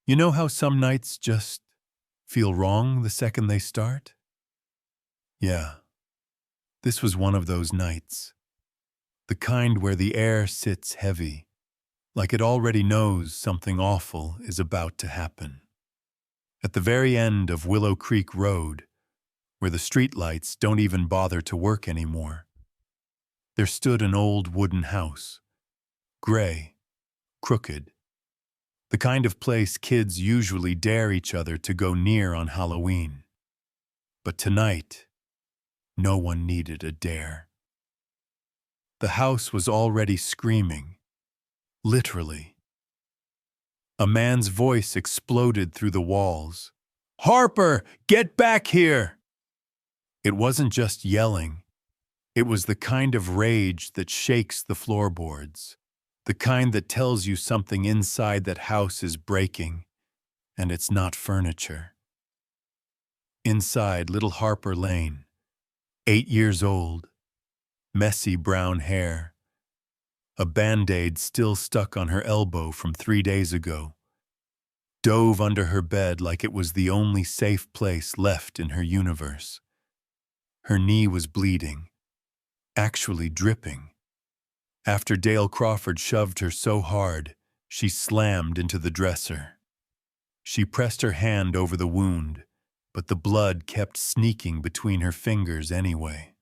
You know how some nights just feel wrong the second they start? Yeah, this was one of those nights. The kind where the air sits heavy, like it already knows something awful is about to happen. At the very end of Willow Creek Road, where the streetlights don't even bother to work anymore, there stood an old wooden house, gray, crooked, the kind of place kids usually dare each other to go near on Halloween. But tonight, no one needed a dare. The house was already screaming, literally. A man's voice exploded through the walls. "Harper, get back here!" It wasn't just yelling. It was the kind of rage that shakes the floorboards, the kind that tells you something inside that house is breaking, and it's not furniture. Inside little Harper Lane, 8 years old, messy brown hair, a Band-Aid still stuck on her elbow from 3 days ago, dove under her bed like it was the only safe place left in her universe. Her knee was bleeding, actually dripping. After Dale Crawford shoved her so hard, she slammed into the dresser. She pressed her hand over the wound, but the blood kept sneaking between her fingers anyway.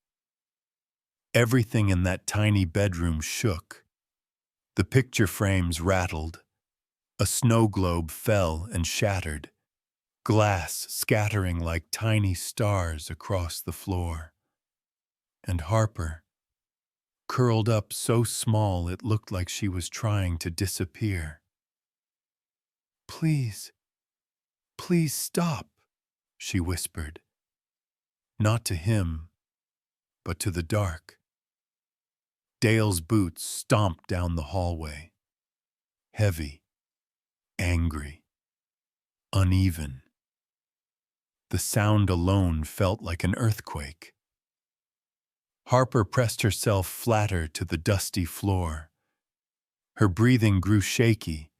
Everything in that tiny bedroom shook. The picture frames rattled. A snow globe fell and shattered, glass scattering like tiny stars across the floor. And Harper, curled up so small it looked like she was trying to disappear. "Please, please stop," she whispered. Not to him, but to the dark. Dale's boots stomped down the hallway. Heavy, angry, uneven. The sound alone felt like an earthquake. Harper pressed herself flatter to the dusty floor. Her breathing grew shaky,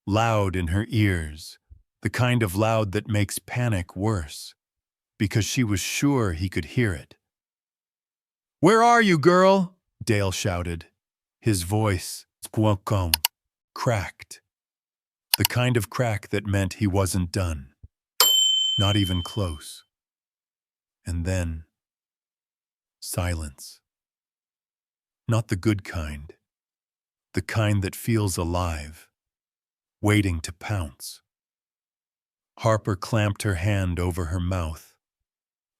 loud in her ears, the kind of loud that makes panic worse, because she was sure he could hear it. "Where are you, girl?" Dale shouted. His voice, cracked. The kind of crack that meant he wasn't done. Not even close. And then, silence. Not the good kind. The kind that feels alive, waiting to pounce. Harper clamped her hand over her mouth.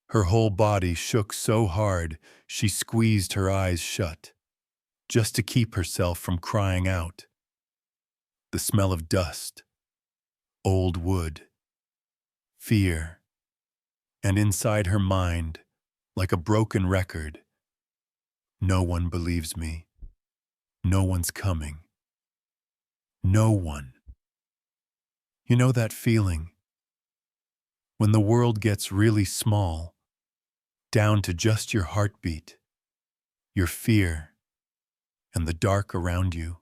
Her whole body shook so hard she squeezed her eyes shut, just to keep herself from crying out. The smell of dust, old wood, fear, and inside her mind, like a broken record, "No one believes me. No one's coming. No one." You know that feeling? When the world gets really small, down to just your heartbeat, your fear, and the dark around you?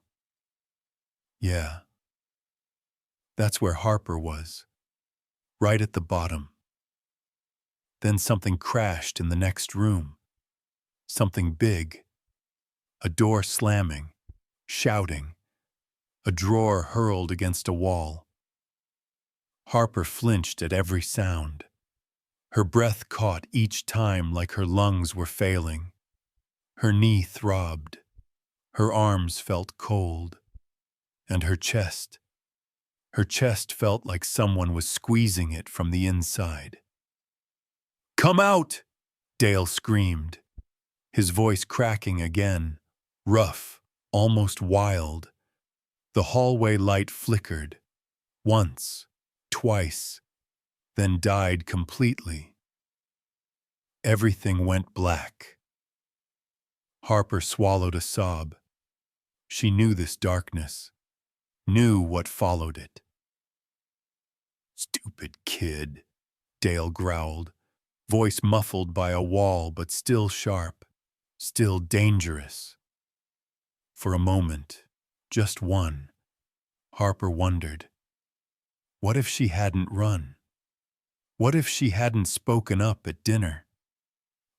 Yeah. That's where Harper was, right at the bottom. Then something crashed in the next room. Something big. A door slamming, shouting. A drawer hurled against a wall. Harper flinched at every sound. Her breath caught each time like her lungs were failing. Her knee throbbed. Her arms felt cold. And her chest felt like someone was squeezing it from the inside. "Come out!" Dale screamed, his voice cracking again, rough, almost wild. The hallway light flickered, once, twice, then died completely. Everything went black. Harper swallowed a sob. She knew this darkness, knew what followed it. "Stupid kid," Dale growled, voice muffled by a wall but still sharp, still dangerous. For a moment, just one, Harper wondered, What if she hadn't run? What if she hadn't spoken up at dinner?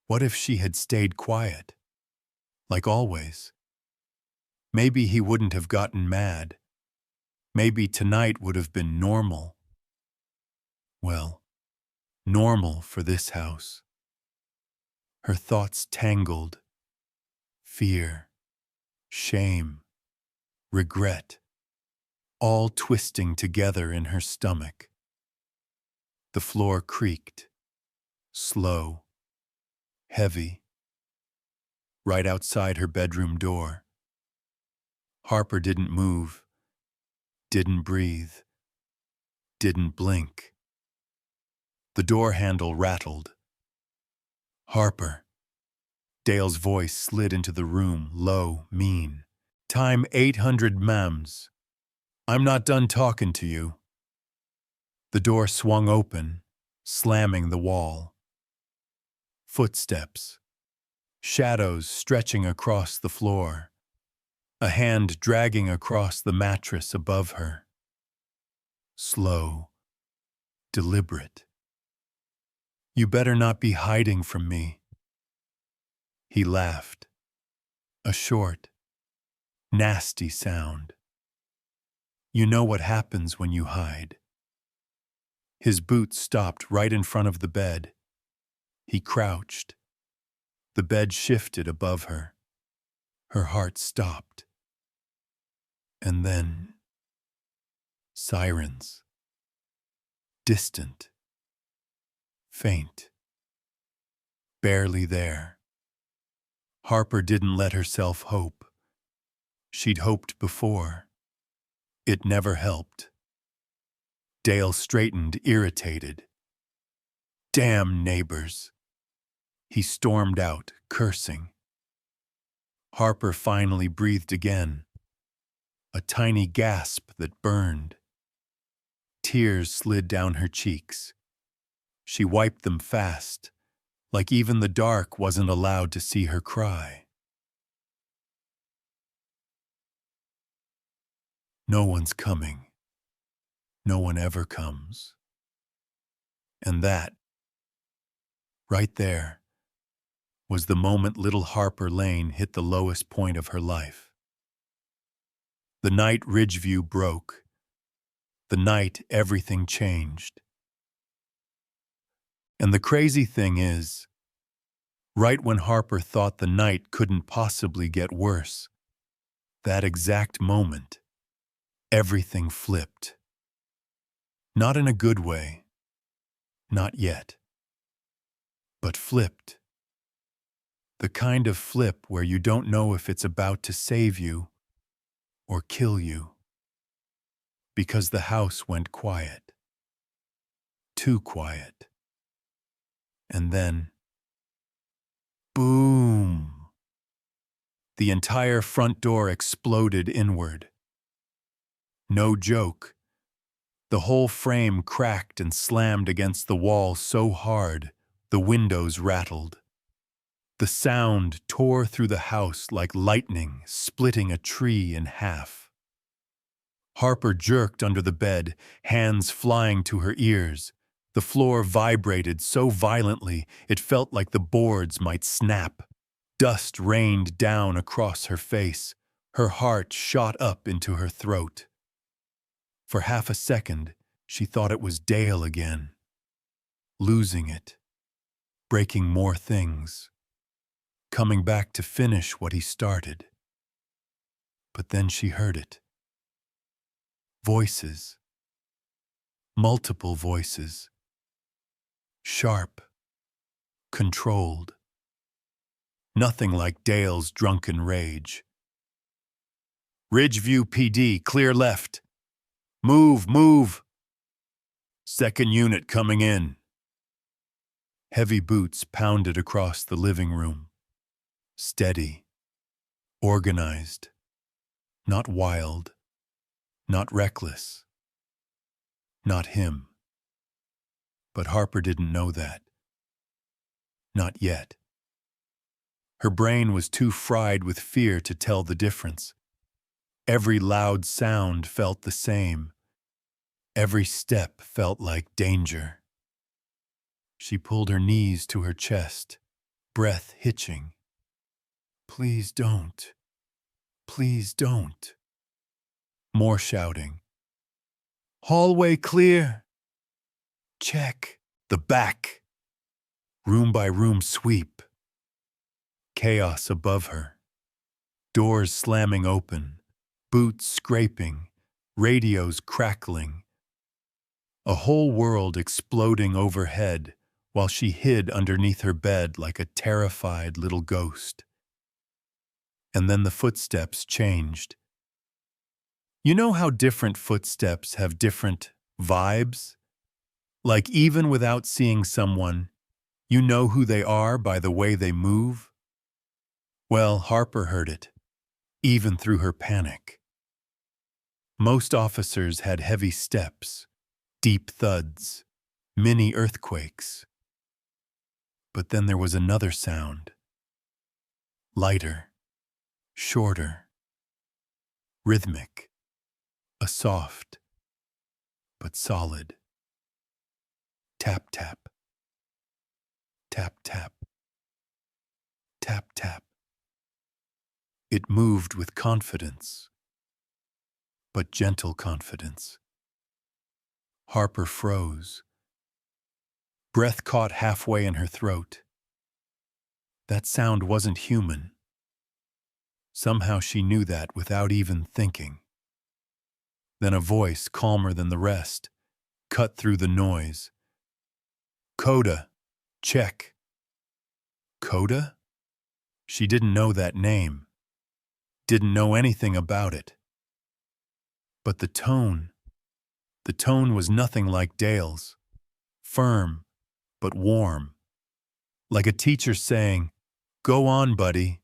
What if she had stayed quiet, like always? Maybe he wouldn't have gotten mad. Maybe tonight would have been normal. Well, normal for this house. Her thoughts tangled. Fear, shame, regret, all twisting together in her stomach. The floor creaked, slow, heavy, right outside her bedroom door. Harper didn't move, didn't breathe, didn't blink. The door handle rattled. Harper. Dale's voice slid into the room, low, mean. Time 800 ma'ams. I'm not done talking to you. The door swung open, slamming the wall. Footsteps. Shadows stretching across the floor. A hand dragging across the mattress above her. Slow. Deliberate. You better not be hiding from me. He laughed. A short, nasty sound. You know what happens when you hide. His boots stopped right in front of the bed. He crouched. The bed shifted above her. Her heart stopped. And then, sirens. Distant. Faint. Barely there. Harper didn't let herself hope. She'd hoped before. It never helped. Dale straightened, irritated. Damn neighbors. He stormed out, cursing. Harper finally breathed again. A tiny gasp that burned. Tears slid down her cheeks. She wiped them fast, like even the dark wasn't allowed to see her cry. No one's coming. No one ever comes. And that, right there, was the moment little Harper Lane hit the lowest point of her life. The night Ridgeview broke. The night everything changed. And the crazy thing is, right when Harper thought the night couldn't possibly get worse, that exact moment, everything flipped. Not in a good way. Not yet. But flipped. The kind of flip where you don't know if it's about to save you or kill you. Because the house went quiet. Too quiet. And then, boom! The entire front door exploded inward. No joke. The whole frame cracked and slammed against the wall so hard, the windows rattled. The sound tore through the house like lightning, splitting a tree in half. Harper jerked under the bed, hands flying to her ears. The floor vibrated so violently it felt like the boards might snap. Dust rained down across her face. Her heart shot up into her throat. For half a second, she thought it was Dale again. Losing it. Breaking more things. Coming back to finish what he started. But then she heard it. Voices. Multiple voices. Sharp. Controlled. Nothing like Dale's drunken rage. Ridgeview PD, clear left. Move, move! Second unit coming in. Heavy boots pounded across the living room. Steady. Organized. Not wild. Not reckless. Not him. But Harper didn't know that. Not yet. Her brain was too fried with fear to tell the difference. Every loud sound felt the same. Every step felt like danger. She pulled her knees to her chest, breath hitching. Please don't. Please don't. More shouting. Hallway clear. Check. The back. Room by room sweep. Chaos above her. Doors slamming open. Boots scraping. Radios crackling. A whole world exploding overhead while she hid underneath her bed like a terrified little ghost. And then the footsteps changed. You know how different footsteps have different vibes? Like even without seeing someone, you know who they are by the way they move? Well, Harper heard it, even through her panic. Most officers had heavy steps, deep thuds, mini earthquakes. But then there was another sound. Lighter, shorter, rhythmic, a soft, but solid. Tap, tap, tap, tap, tap, tap. It moved with confidence, but gentle confidence. Harper froze. Breath caught halfway in her throat. That sound wasn't human. Somehow she knew that without even thinking. Then a voice, calmer than the rest, cut through the noise. Coda, check. Coda? She didn't know that name. Didn't know anything about it. But the tone was nothing like Dale's. Firm, but warm. Like a teacher saying, "Go on, buddy.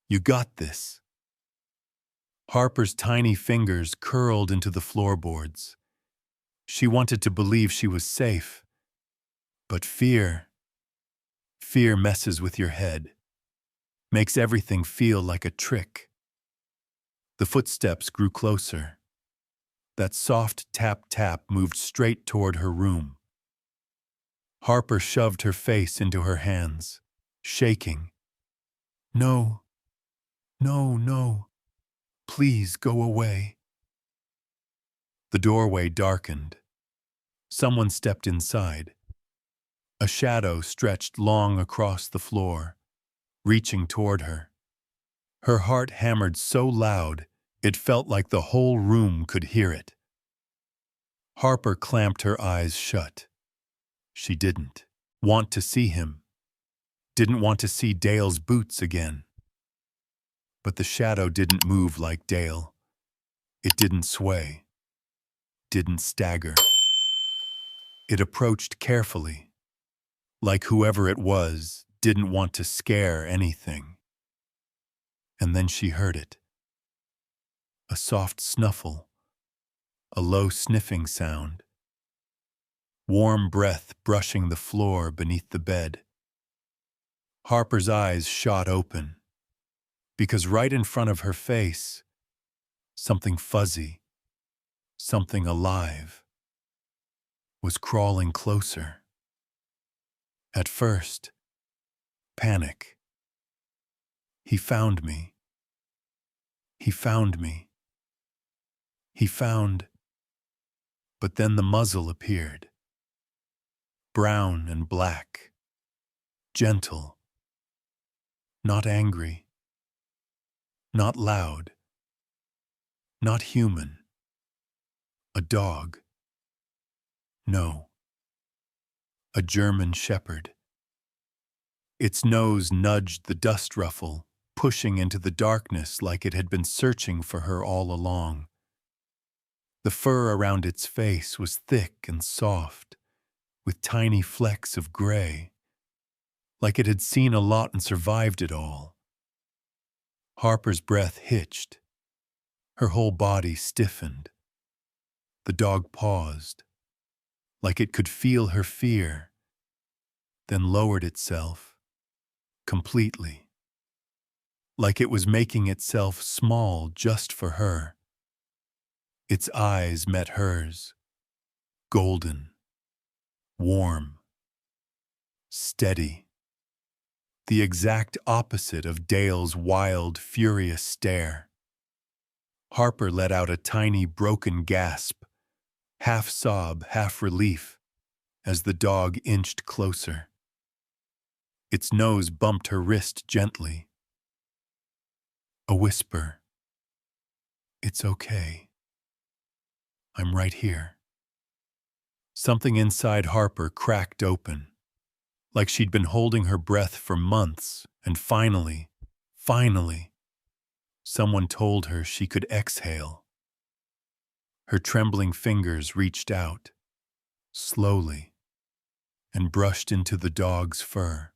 You got this." Harper's tiny fingers curled into the floorboards. She wanted to believe she was safe. But fear messes with your head. Makes everything feel like a trick. The footsteps grew closer. That soft tap-tap moved straight toward her room. Harper shoved her face into her hands, shaking. No, no, no. Please go away. The doorway darkened. Someone stepped inside. A shadow stretched long across the floor, reaching toward her. Her heart hammered so loud, it felt like the whole room could hear it. Harper clamped her eyes shut. She didn't want to see him. Didn't want to see Dale's boots again. But the shadow didn't move like Dale. It didn't sway. Didn't stagger. It approached carefully, like whoever it was didn't want to scare anything. And then she heard it. A soft snuffle, a low sniffing sound. Warm breath brushing the floor beneath the bed. Harper's eyes shot open, because right in front of her face, something fuzzy, something alive, was crawling closer. At first, panic. He found me. He found me. He found... But then the muzzle appeared. Brown and black. Gentle. Not angry. Not loud. Not human. A dog. No. A German shepherd. Its nose nudged the dust ruffle, pushing into the darkness like it had been searching for her all along. The fur around its face was thick and soft, with tiny flecks of gray, like it had seen a lot and survived it all. Harper's breath hitched. Her whole body stiffened. The dog paused, like it could feel her fear, then lowered itself, completely, like it was making itself small just for her. Its eyes met hers, golden, warm, steady. The exact opposite of Dale's wild, furious stare. Harper let out a tiny, broken gasp, half sob, half relief, as the dog inched closer. Its nose bumped her wrist gently. A whisper. "It's okay. I'm right here." Something inside Harper cracked open, like she'd been holding her breath for months, and finally, someone told her she could exhale. Her trembling fingers reached out, slowly, and brushed into the dog's fur.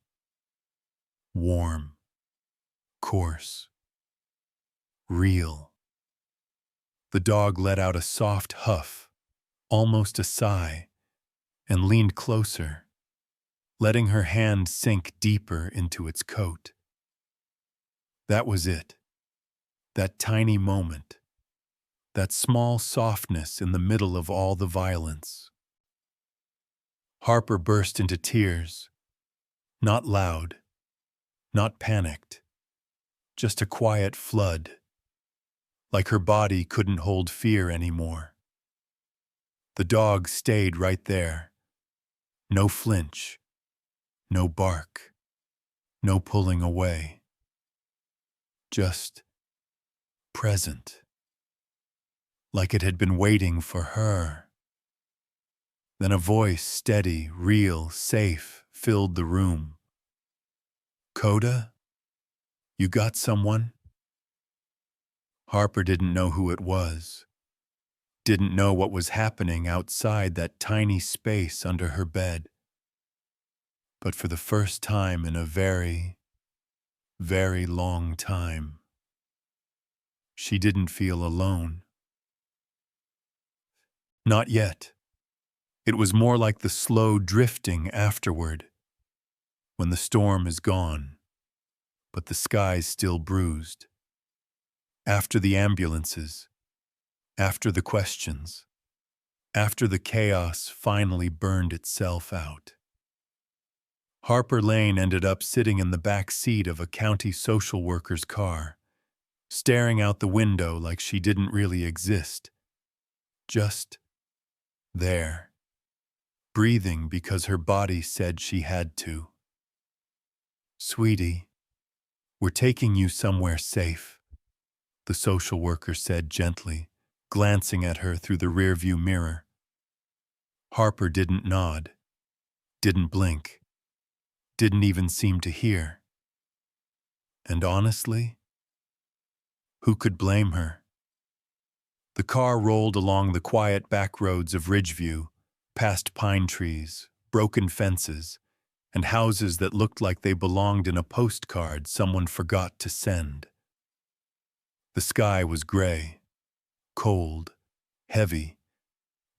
Warm, coarse, real. The dog let out a soft huff, almost a sigh, and leaned closer, letting her hand sink deeper into its coat. That was it. That tiny moment. That small softness in the middle of all the violence. Harper burst into tears. Not loud, not panicked, just a quiet flood, like her body couldn't hold fear anymore. The dog stayed right there. No flinch, no bark, no pulling away. Just present, like it had been waiting for her. Then a voice, steady, real, safe, filled the room. "Coda? You got someone?" Harper didn't know who it was. Didn't know what was happening outside that tiny space under her bed. But for the first time in a very, very long time, she didn't feel alone. Not yet. It was more like the slow drifting afterward, when the storm is gone, but the sky's still bruised. After the ambulances, after the questions, after the chaos finally burned itself out. Harper Lane ended up sitting in the back seat of a county social worker's car, staring out the window like she didn't really exist. Just there, breathing because her body said she had to. "Sweetie, we're taking you somewhere safe," the social worker said gently, glancing at her through the rearview mirror. Harper didn't nod, didn't blink, didn't even seem to hear. And honestly, who could blame her? The car rolled along the quiet back roads of Ridgeview, past pine trees, broken fences, and houses that looked like they belonged in a postcard someone forgot to send. The sky was gray, cold, heavy,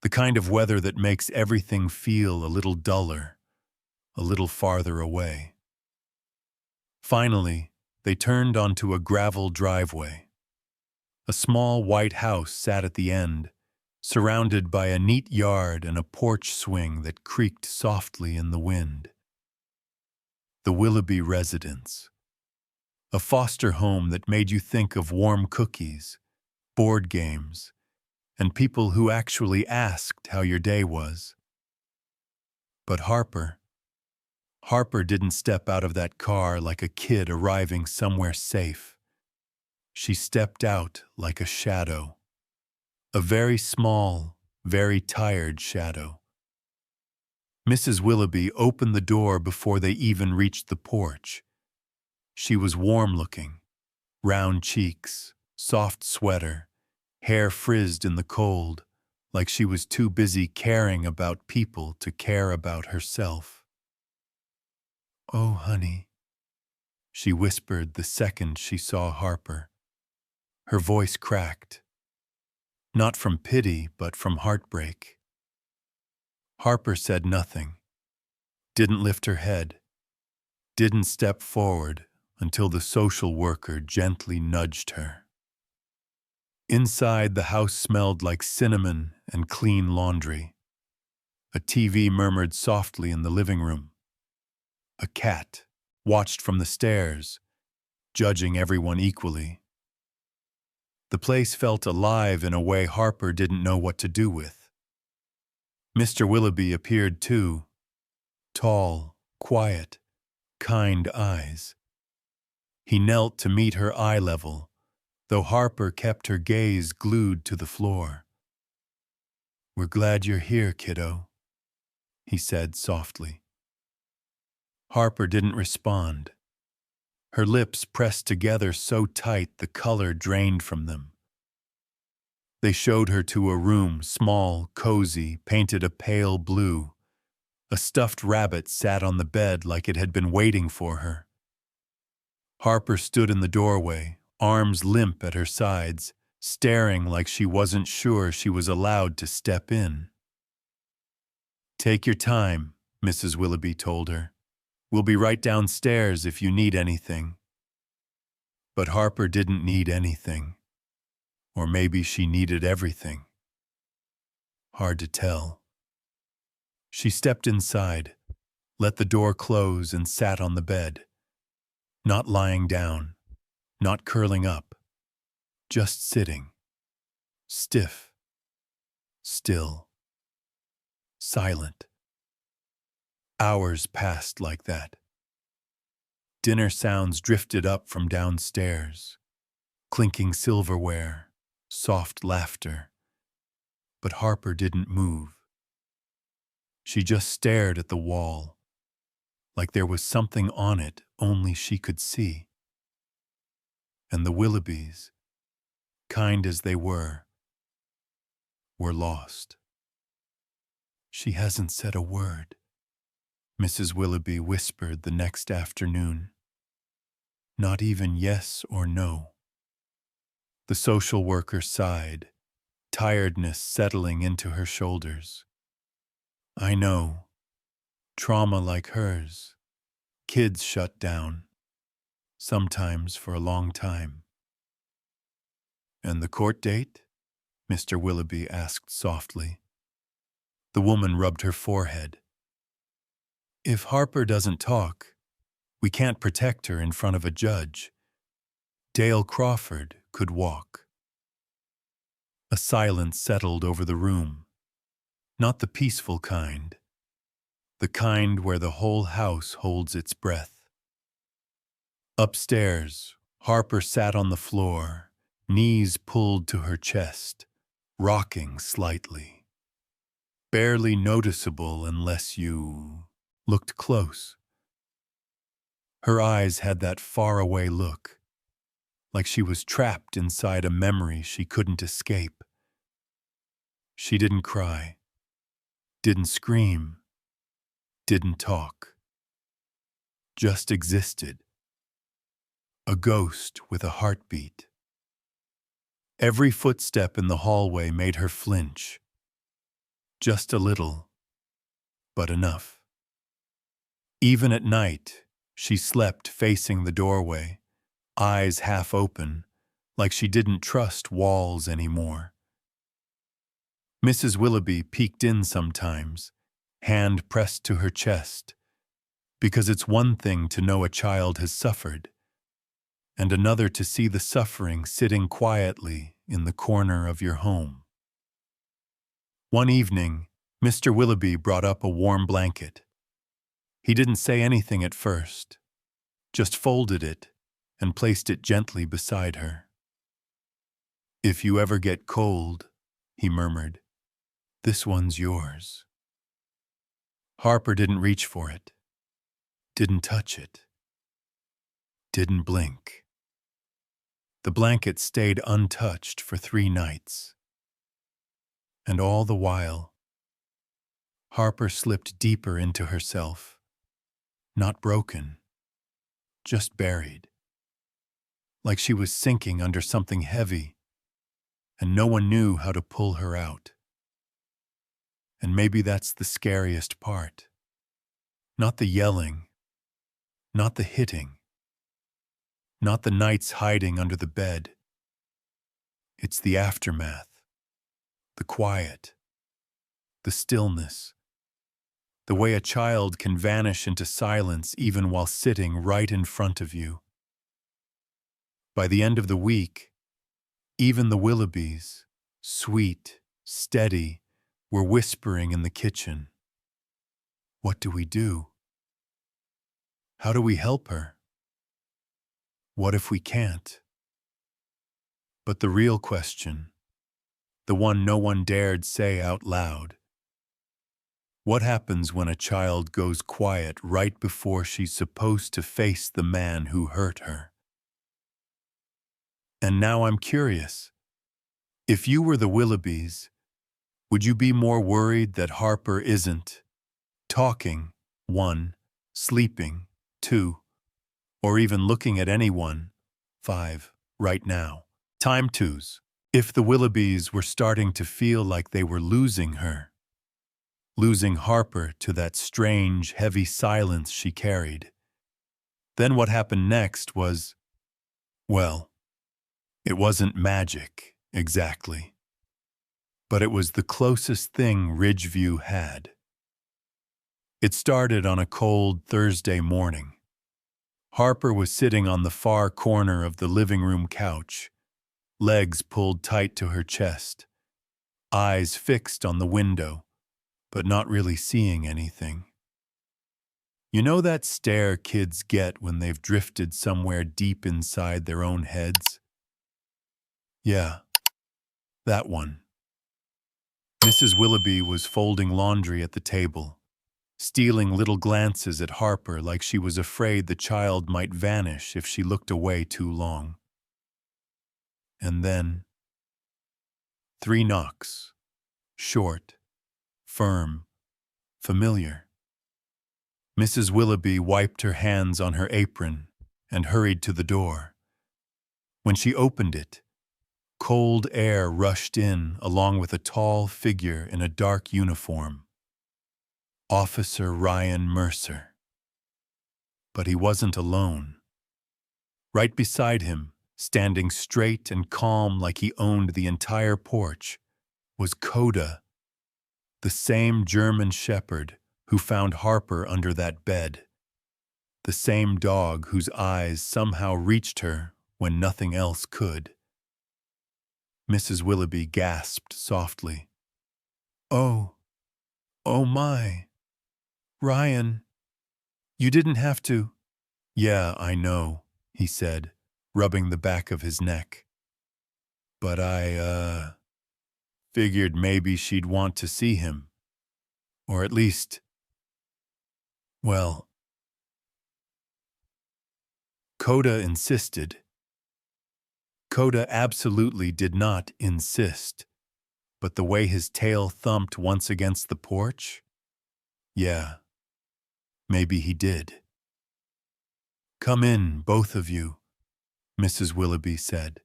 the kind of weather that makes everything feel a little duller, a little farther away. Finally, they turned onto a gravel driveway. A small white house sat at the end, surrounded by a neat yard and a porch swing that creaked softly in the wind. The Willoughby residence. A foster home that made you think of warm cookies, board games, and people who actually asked how your day was. But Harper didn't step out of that car like a kid arriving somewhere safe. She stepped out like a shadow. A very small, very tired shadow. Mrs. Willoughby opened the door before they even reached the porch. She was warm-looking, round cheeks, soft sweater, hair frizzed in the cold, like she was too busy caring about people to care about herself. "Oh, honey," she whispered the second she saw Harper. Her voice cracked, not from pity but from heartbreak. Harper said nothing, didn't lift her head, didn't step forward until the social worker gently nudged her. Inside, the house smelled like cinnamon and clean laundry. A TV murmured softly in the living room. A cat watched from the stairs, judging everyone equally. The place felt alive in a way Harper didn't know what to do with. Mr. Willoughby appeared too, tall, quiet, kind eyes. He knelt to meet her eye level, though Harper kept her gaze glued to the floor. "We're glad you're here, kiddo," he said softly. Harper didn't respond. Her lips pressed together so tight the color drained from them. They showed her to a room, small, cozy, painted a pale blue. A stuffed rabbit sat on the bed like it had been waiting for her. Harper stood in the doorway, arms limp at her sides, staring like she wasn't sure she was allowed to step in. "Take your time," Mrs. Willoughby told her. "We'll be right downstairs if you need anything." But Harper didn't need anything. Or maybe she needed everything. Hard to tell. She stepped inside, let the door close, and sat on the bed. Not lying down, not curling up, just sitting. Stiff, still, silent. Hours passed like that. Dinner sounds drifted up from downstairs. Clinking silverware, soft laughter. But Harper didn't move. She just stared at the wall, like there was something on it only she could see. And the Willoughbys, kind as they were lost. "She hasn't said a word," Mrs. Willoughby whispered the next afternoon. "Not even yes or no." The social worker sighed, tiredness settling into her shoulders. "I know. Trauma like hers. Kids shut down. Sometimes for a long time." "And the court date?" Mr. Willoughby asked softly. The woman rubbed her forehead. "If Harper doesn't talk, we can't protect her in front of a judge. Dale Crawford could walk." A silence settled over the room. Not the peaceful kind. The kind where the whole house holds its breath. Upstairs, Harper sat on the floor, knees pulled to her chest, rocking slightly. Barely noticeable unless you looked close. Her eyes had that faraway look, like she was trapped inside a memory she couldn't escape. She didn't cry, didn't scream, didn't talk. Just existed. A ghost with a heartbeat. Every footstep in the hallway made her flinch. Just a little, but enough. Even at night, she slept facing the doorway, eyes half open, like she didn't trust walls anymore. Mrs. Willoughby peeked in sometimes, hand pressed to her chest, because it's one thing to know a child has suffered, and another to see the suffering sitting quietly in the corner of your home. One evening, Mr. Willoughby brought up a warm blanket. He didn't say anything at first, just folded it and placed it gently beside her. "If you ever get cold," he murmured, "this one's yours." Harper didn't reach for it, didn't touch it, didn't blink. The blanket stayed untouched for 3 nights. And all the while, Harper slipped deeper into herself, not broken, just buried, like she was sinking under something heavy, and no one knew how to pull her out. And maybe that's the scariest part. Not the yelling, not the hitting, not the nights hiding under the bed. It's the aftermath, the quiet, the stillness, The way a child can vanish into silence even while sitting right in front of you. By the end of the week, even the Willoughbys, sweet, steady, were whispering in the kitchen. What do we do? How do we help her? What if we can't? But the real question, the one no one dared say out loud, what happens when a child goes quiet right before she's supposed to face the man who hurt her? And now I'm curious. If you were the Willoughbys, would you be more worried that Harper isn't talking, 1, sleeping, 2, or even looking at anyone, 5, right now? Time 2s. If the Willoughbys were starting to feel like they were losing her, losing Harper to that strange, heavy silence she carried, then what happened next was, well, it wasn't magic, exactly. But it was the closest thing Ridgeview had. It started on a cold Thursday morning. Harper was sitting on the far corner of the living room couch, legs pulled tight to her chest, eyes fixed on the window, but not really seeing anything. You know that stare kids get when they've drifted somewhere deep inside their own heads? Yeah, that one. Mrs. Willoughby was folding laundry at the table, stealing little glances at Harper like she was afraid the child might vanish if she looked away too long. And then 3 knocks, short, firm, familiar. Mrs. Willoughby wiped her hands on her apron and hurried to the door. When she opened it, cold air rushed in along with a tall figure in a dark uniform. Officer Ryan Mercer. But he wasn't alone. Right beside him, standing straight and calm like he owned the entire porch, was Coda, the same German shepherd who found Harper under that bed, the same dog whose eyes somehow reached her when nothing else could. Mrs. Willoughby gasped softly. Oh my, Ryan, you didn't have to. Yeah, I know, he said, rubbing the back of his neck. But I, figured maybe she'd want to see him. Or at least, well, Coda insisted. Coda absolutely did not insist, but the way his tail thumped once against the porch? Yeah, maybe he did. Come in, both of you, Mrs. Willoughby said.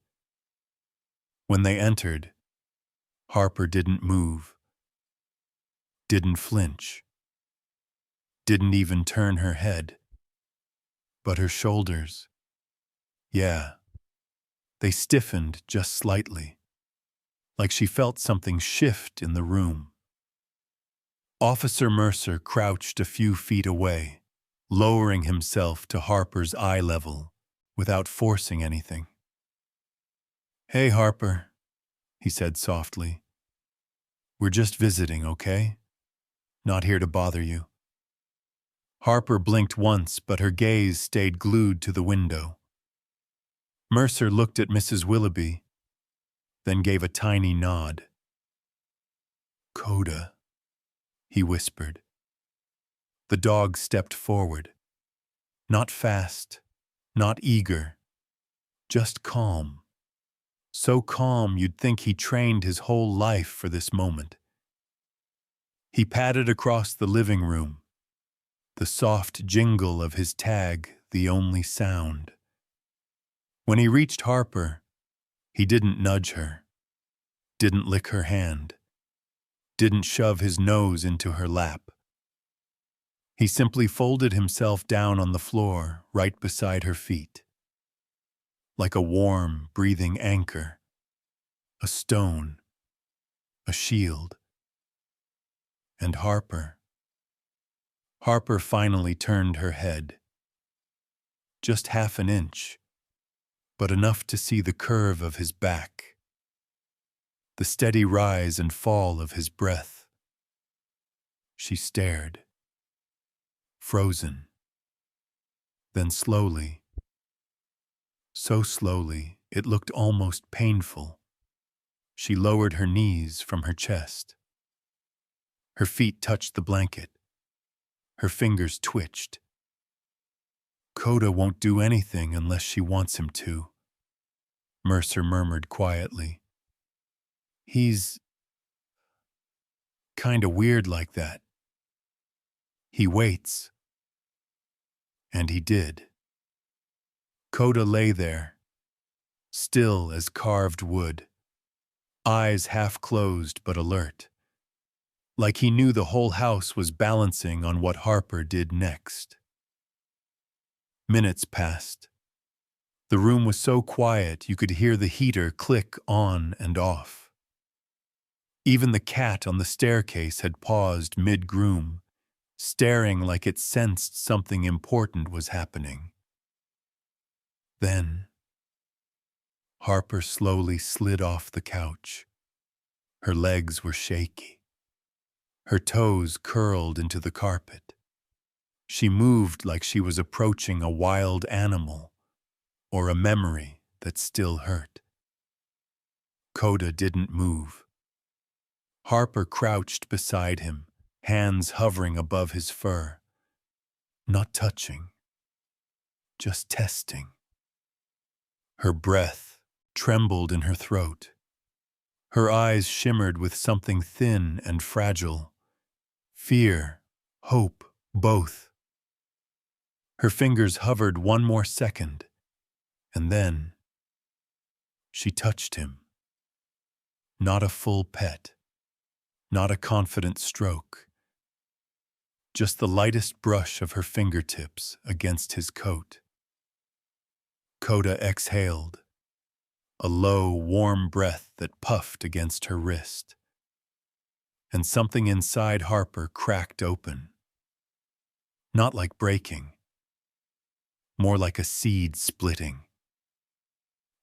When they entered, Harper didn't move, didn't flinch, didn't even turn her head. But her shoulders, yeah, they stiffened just slightly, like she felt something shift in the room. Officer Mercer crouched a few feet away, lowering himself to Harper's eye level without forcing anything. Hey, Harper, he said softly. We're just visiting, okay? Not here to bother you. Harper blinked once, but her gaze stayed glued to the window. Mercer looked at Mrs. Willoughby, then gave a tiny nod. Coda, he whispered. The dog stepped forward. Not fast, not eager, just calm. So calm you'd think he trained his whole life for this moment. He padded across the living room, the soft jingle of his tag the only sound. When he reached Harper, he didn't nudge her, didn't lick her hand, didn't shove his nose into her lap. He simply folded himself down on the floor right beside her feet. Like a warm, breathing anchor, a stone, a shield. And Harper, Harper finally turned her head. Just half an inch, but enough to see the curve of his back, the steady rise and fall of his breath. She stared, frozen. Then slowly, so slowly it looked almost painful, she lowered her knees from her chest. Her feet touched the blanket. Her fingers twitched. Coda won't do anything unless she wants him to, Mercer murmured quietly. He's kinda weird like that. He waits. And he did. Coda lay there, still as carved wood, eyes half closed but alert, like he knew the whole house was balancing on what Harper did next. Minutes passed. The room was so quiet you could hear the heater click on and off. Even the cat on the staircase had paused mid-groom, staring like it sensed something important was happening. Then, Harper slowly slid off the couch. Her legs were shaky. Her toes curled into the carpet. She moved like she was approaching a wild animal or a memory that still hurt. Coda didn't move. Harper crouched beside him, hands hovering above his fur. Not touching, just testing. Her breath trembled in her throat. Her eyes shimmered with something thin and fragile. Fear, hope, both. Her fingers hovered one more second, and then she touched him. Not a full pet, not a confident stroke, just the lightest brush of her fingertips against his coat. Coda exhaled, a low, warm breath that puffed against her wrist. And something inside Harper cracked open. Not like breaking, more like a seed splitting.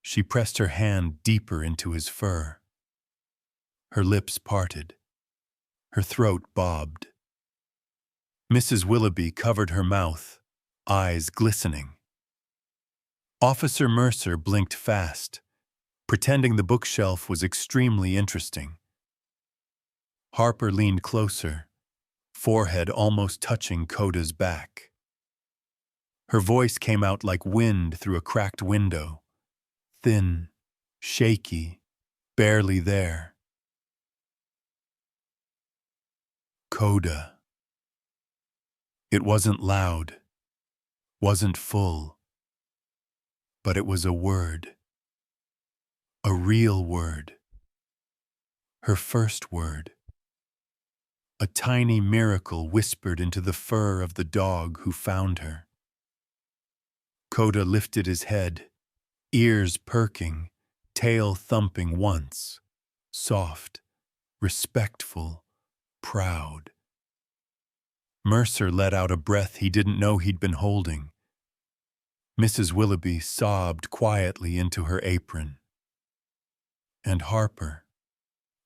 She pressed her hand deeper into his fur. Her lips parted. Her throat bobbed. Mrs. Willoughby covered her mouth, eyes glistening. Officer Mercer blinked fast, pretending the bookshelf was extremely interesting. Harper leaned closer, forehead almost touching Coda's back. Her voice came out like wind through a cracked window, thin, shaky, barely there. Coda. It wasn't loud, wasn't full, but it was a word. A real word. Her first word. A tiny miracle whispered into the fur of the dog who found her. Coda lifted his head, ears perking, tail thumping once, soft, respectful, proud. Mercer let out a breath he didn't know he'd been holding. Mrs. Willoughby sobbed quietly into her apron. And Harper,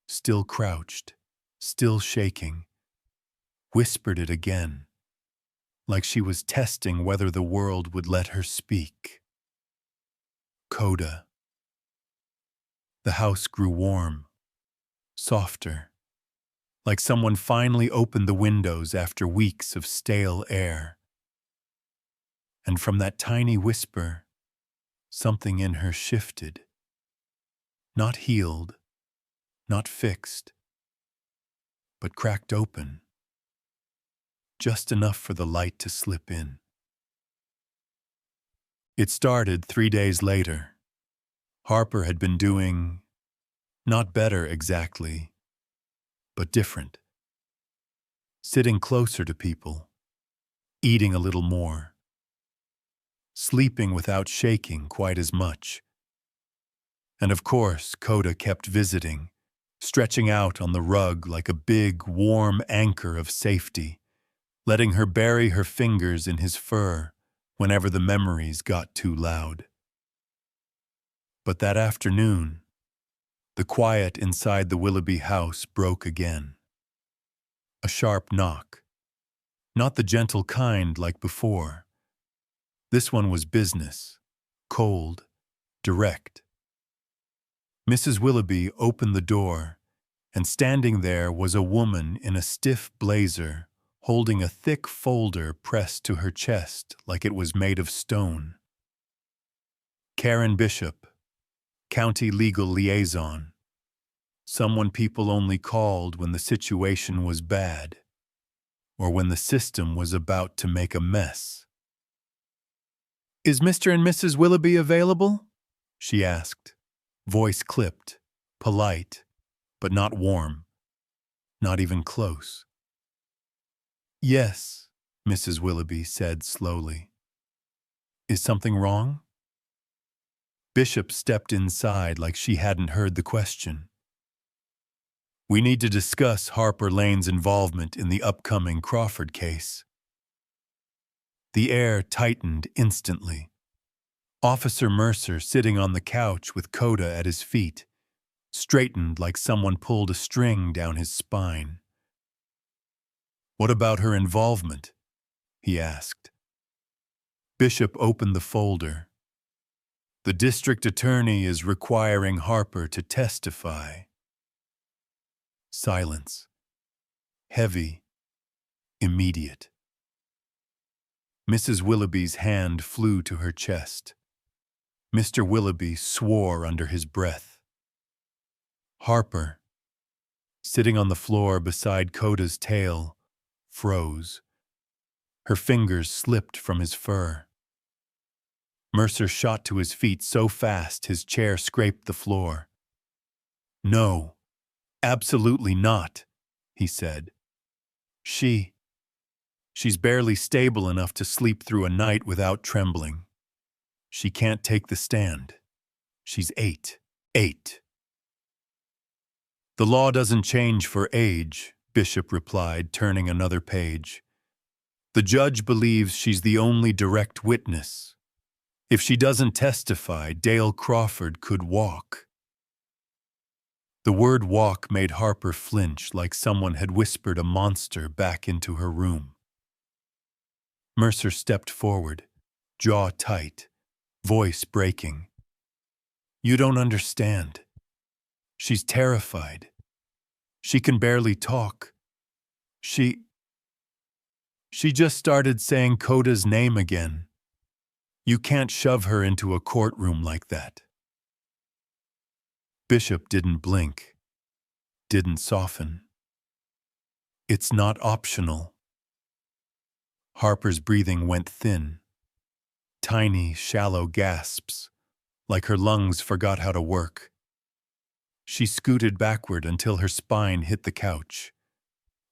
still crouched, still shaking, whispered it again, like she was testing whether the world would let her speak. Coda. The house grew warm, softer, like someone finally opened the windows after weeks of stale air. And from that tiny whisper, something in her shifted. Not healed, not fixed, but cracked open. Just enough for the light to slip in. It started 3 days later. Harper had been doing, not better exactly, but different. Sitting closer to people, eating a little more, sleeping without shaking quite as much. And of course, Coda kept visiting, stretching out on the rug like a big, warm anchor of safety, letting her bury her fingers in his fur whenever the memories got too loud. But that afternoon, the quiet inside the Willoughby house broke again. A sharp knock. Not the gentle kind like before. This one was business, cold, direct. Mrs. Willoughby opened the door, and standing there was a woman in a stiff blazer, holding a thick folder pressed to her chest like it was made of stone. Karen Bishop, County Legal Liaison. Someone people only called when the situation was bad, or when the system was about to make a mess. "Is Mr. and Mrs. Willoughby available?" she asked, voice clipped, polite, but not warm, not even close. "Yes," Mrs. Willoughby said slowly. "Is something wrong?" Bishop stepped inside like she hadn't heard the question. "We need to discuss Harper Lane's involvement in the upcoming Crawford case." The air tightened instantly. Officer Mercer, sitting on the couch with Coda at his feet, straightened like someone pulled a string down his spine. "What about her involvement?" he asked. Bishop opened the folder. "The district attorney is requiring Harper to testify." Silence. Heavy. Immediate. Mrs. Willoughby's hand flew to her chest. Mr. Willoughby swore under his breath. Harper, sitting on the floor beside Coda's tail, froze. Her fingers slipped from his fur. Mercer shot to his feet so fast his chair scraped the floor. "No, absolutely not," he said. She's barely stable enough to sleep through a night without trembling. She can't take the stand. She's 8. "The law doesn't change for age," Bishop replied, turning another page. "The judge believes she's the only direct witness. If she doesn't testify, Dale Crawford could walk." The word walk made Harper flinch like someone had whispered a monster back into her room. Mercer stepped forward, jaw tight, voice breaking. "You don't understand. She's terrified. She can barely talk. She just started saying Coda's name again. You can't shove her into a courtroom like that." Bishop didn't blink, didn't soften. "It's not optional." Harper's breathing went thin. Tiny, shallow gasps, like her lungs forgot how to work. She scooted backward until her spine hit the couch.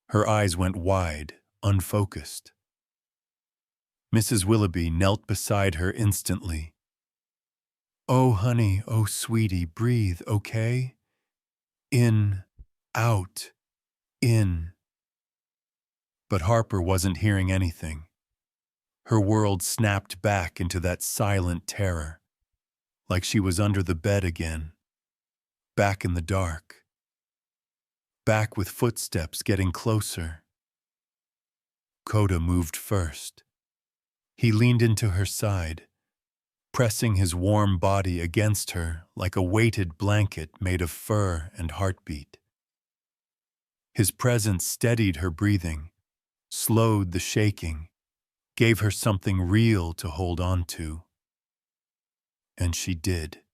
Her eyes went wide, unfocused. Mrs. Willoughby knelt beside her instantly. "Oh, honey, oh, sweetie, breathe, okay? In, out, in." But Harper wasn't hearing anything. Her world snapped back into that silent terror, like she was under the bed again, back in the dark, back with footsteps getting closer. Coda moved first. He leaned into her side, pressing his warm body against her like a weighted blanket made of fur and heartbeat. His presence steadied her breathing, slowed the shaking, gave her something real to hold on to. And she did.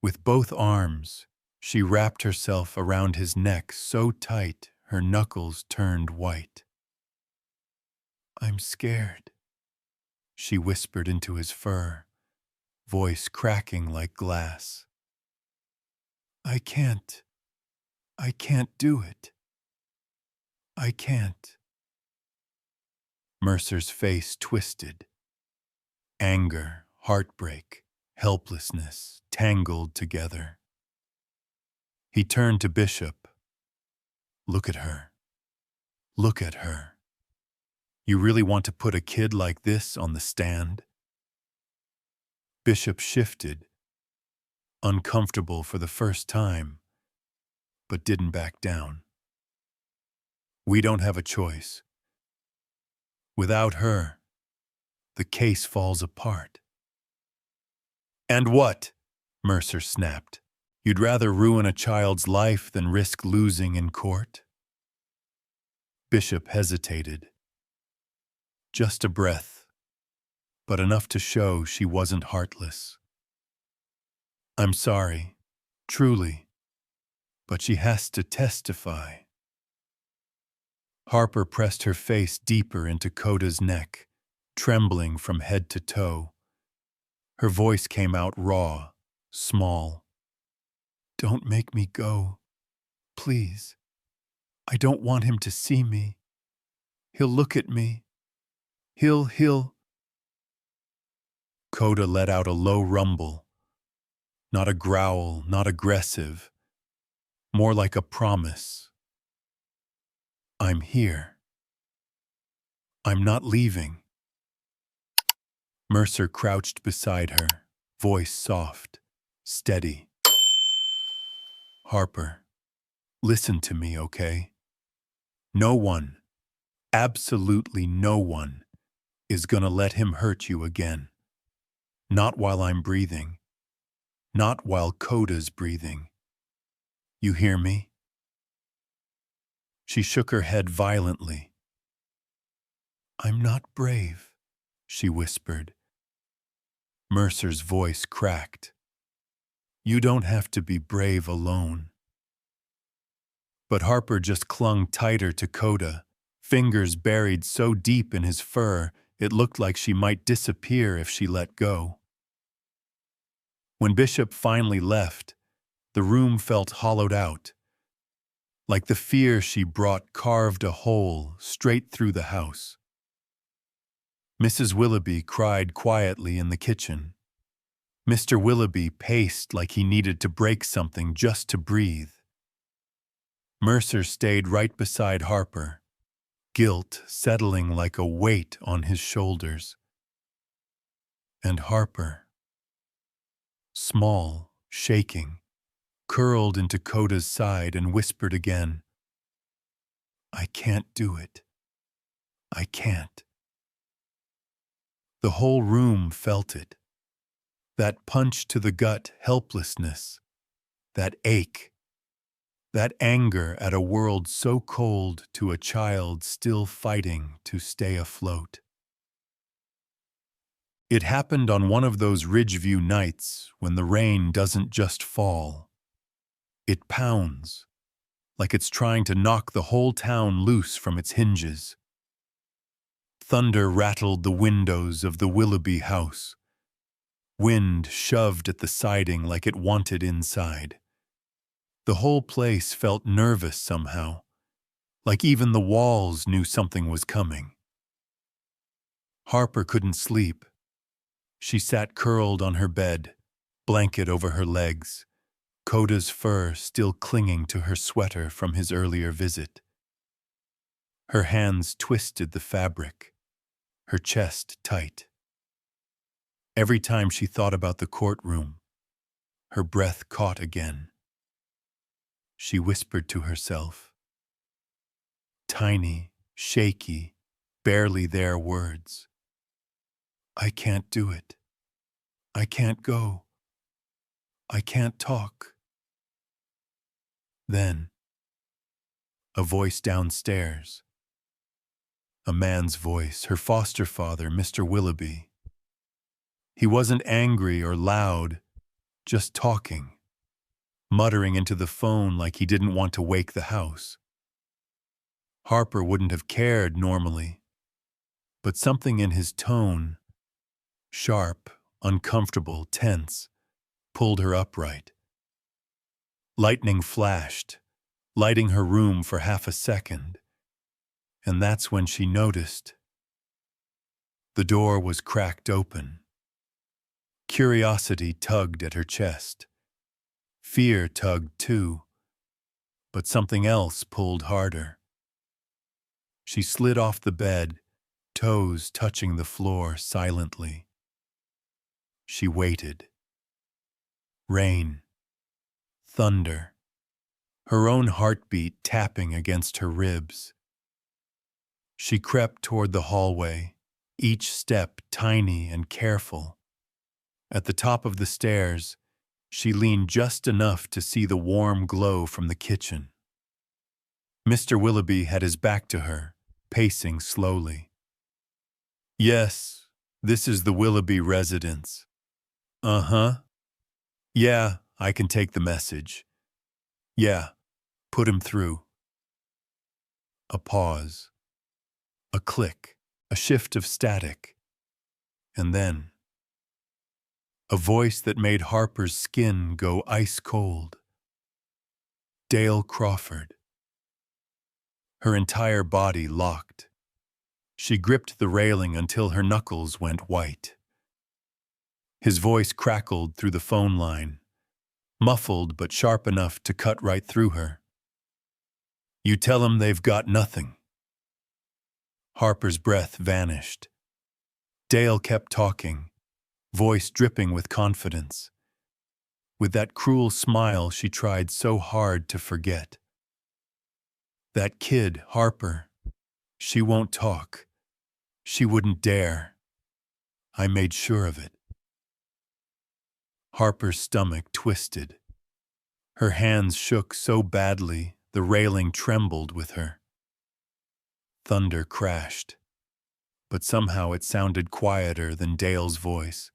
With both arms, she wrapped herself around his neck so tight her knuckles turned white. "I'm scared," she whispered into his fur, voice cracking like glass. I can't do it. I can't." Mercer's face twisted. Anger, heartbreak, helplessness, tangled together. He turned to Bishop. Look at her. Look at her." You really want to put a kid like this on the stand? Bishop shifted, uncomfortable for the first time, but didn't back down. We don't have a choice. Without her, the case falls apart. And what? Mercer snapped. You'd rather ruin a child's life than risk losing in court? Bishop hesitated. Just a breath, but enough to show she wasn't heartless. I'm sorry, truly, but she has to testify. Harper pressed her face deeper into Coda's neck, trembling from head to toe. Her voice came out raw, small. Don't make me go, please. I don't want him to see me. He'll look at me. He'll... Coda let out a low rumble. Not a growl, not aggressive. More like a promise. I'm here. I'm not leaving. Mercer crouched beside her, voice soft, steady. Harper, listen to me, okay? No one, absolutely no one, is gonna let him hurt you again. Not while I'm breathing. Not while Coda's breathing. You hear me? She shook her head violently. I'm not brave, she whispered. Mercer's voice cracked. You don't have to be brave alone. But Harper just clung tighter to Coda, fingers buried so deep in his fur it looked like she might disappear if she let go. When Bishop finally left, the room felt hollowed out, like the fear she brought carved a hole straight through the house. Mrs. Willoughby cried quietly in the kitchen. Mr. Willoughby paced like he needed to break something just to breathe. Mercer stayed right beside Harper, guilt settling like a weight on his shoulders. And Harper, small, shaking, curled into Coda's side and whispered again, I can't do it. I can't. The whole room felt it. That punch to the gut helplessness, that ache, that anger at a world so cold to a child still fighting to stay afloat. It happened on one of those Ridgeview nights when the rain doesn't just fall. It pounds, like it's trying to knock the whole town loose from its hinges. Thunder rattled the windows of the Willoughby house. Wind shoved at the siding like it wanted inside. The whole place felt nervous somehow, like even the walls knew something was coming. Harper couldn't sleep. She sat curled on her bed, blanket over her legs, Coda's fur still clinging to her sweater from his earlier visit. Her hands twisted the fabric, her chest tight. Every time she thought about the courtroom, her breath caught again. She whispered to herself. Tiny, shaky, barely there words. I can't do it. I can't go. I can't talk. Then, a voice downstairs. A man's voice, her foster father, Mr. Willoughby. He wasn't angry or loud, just talking, muttering into the phone like he didn't want to wake the house. Harper wouldn't have cared normally, but something in his tone, sharp, uncomfortable, tense, pulled her upright. Lightning flashed, lighting her room for half a second, and that's when she noticed. The door was cracked open. Curiosity tugged at her chest. Fear tugged too, but something else pulled harder. She slid off the bed, toes touching the floor silently. She waited. Rain, thunder, her own heartbeat tapping against her ribs. She crept toward the hallway, each step tiny and careful. At the top of the stairs, she leaned just enough to see the warm glow from the kitchen. Mr. Willoughby had his back to her, pacing slowly. "Yes, this is the Willoughby residence." "Uh-huh. Yeah, I can take the message." "Yeah, put him through." A pause. A click. A shift of static. And then a voice that made Harper's skin go ice cold. Dale Crawford. Her entire body locked. She gripped the railing until her knuckles went white. His voice crackled through the phone line, muffled but sharp enough to cut right through her. "You tell 'em they've got nothing." Harper's breath vanished. Dale kept talking, voice dripping with confidence. With that cruel smile she tried so hard to forget. "That kid, Harper, she won't talk. She wouldn't dare. I made sure of it." Harper's stomach twisted. Her hands shook so badly the railing trembled with her. Thunder crashed, but somehow it sounded quieter than Dale's voice.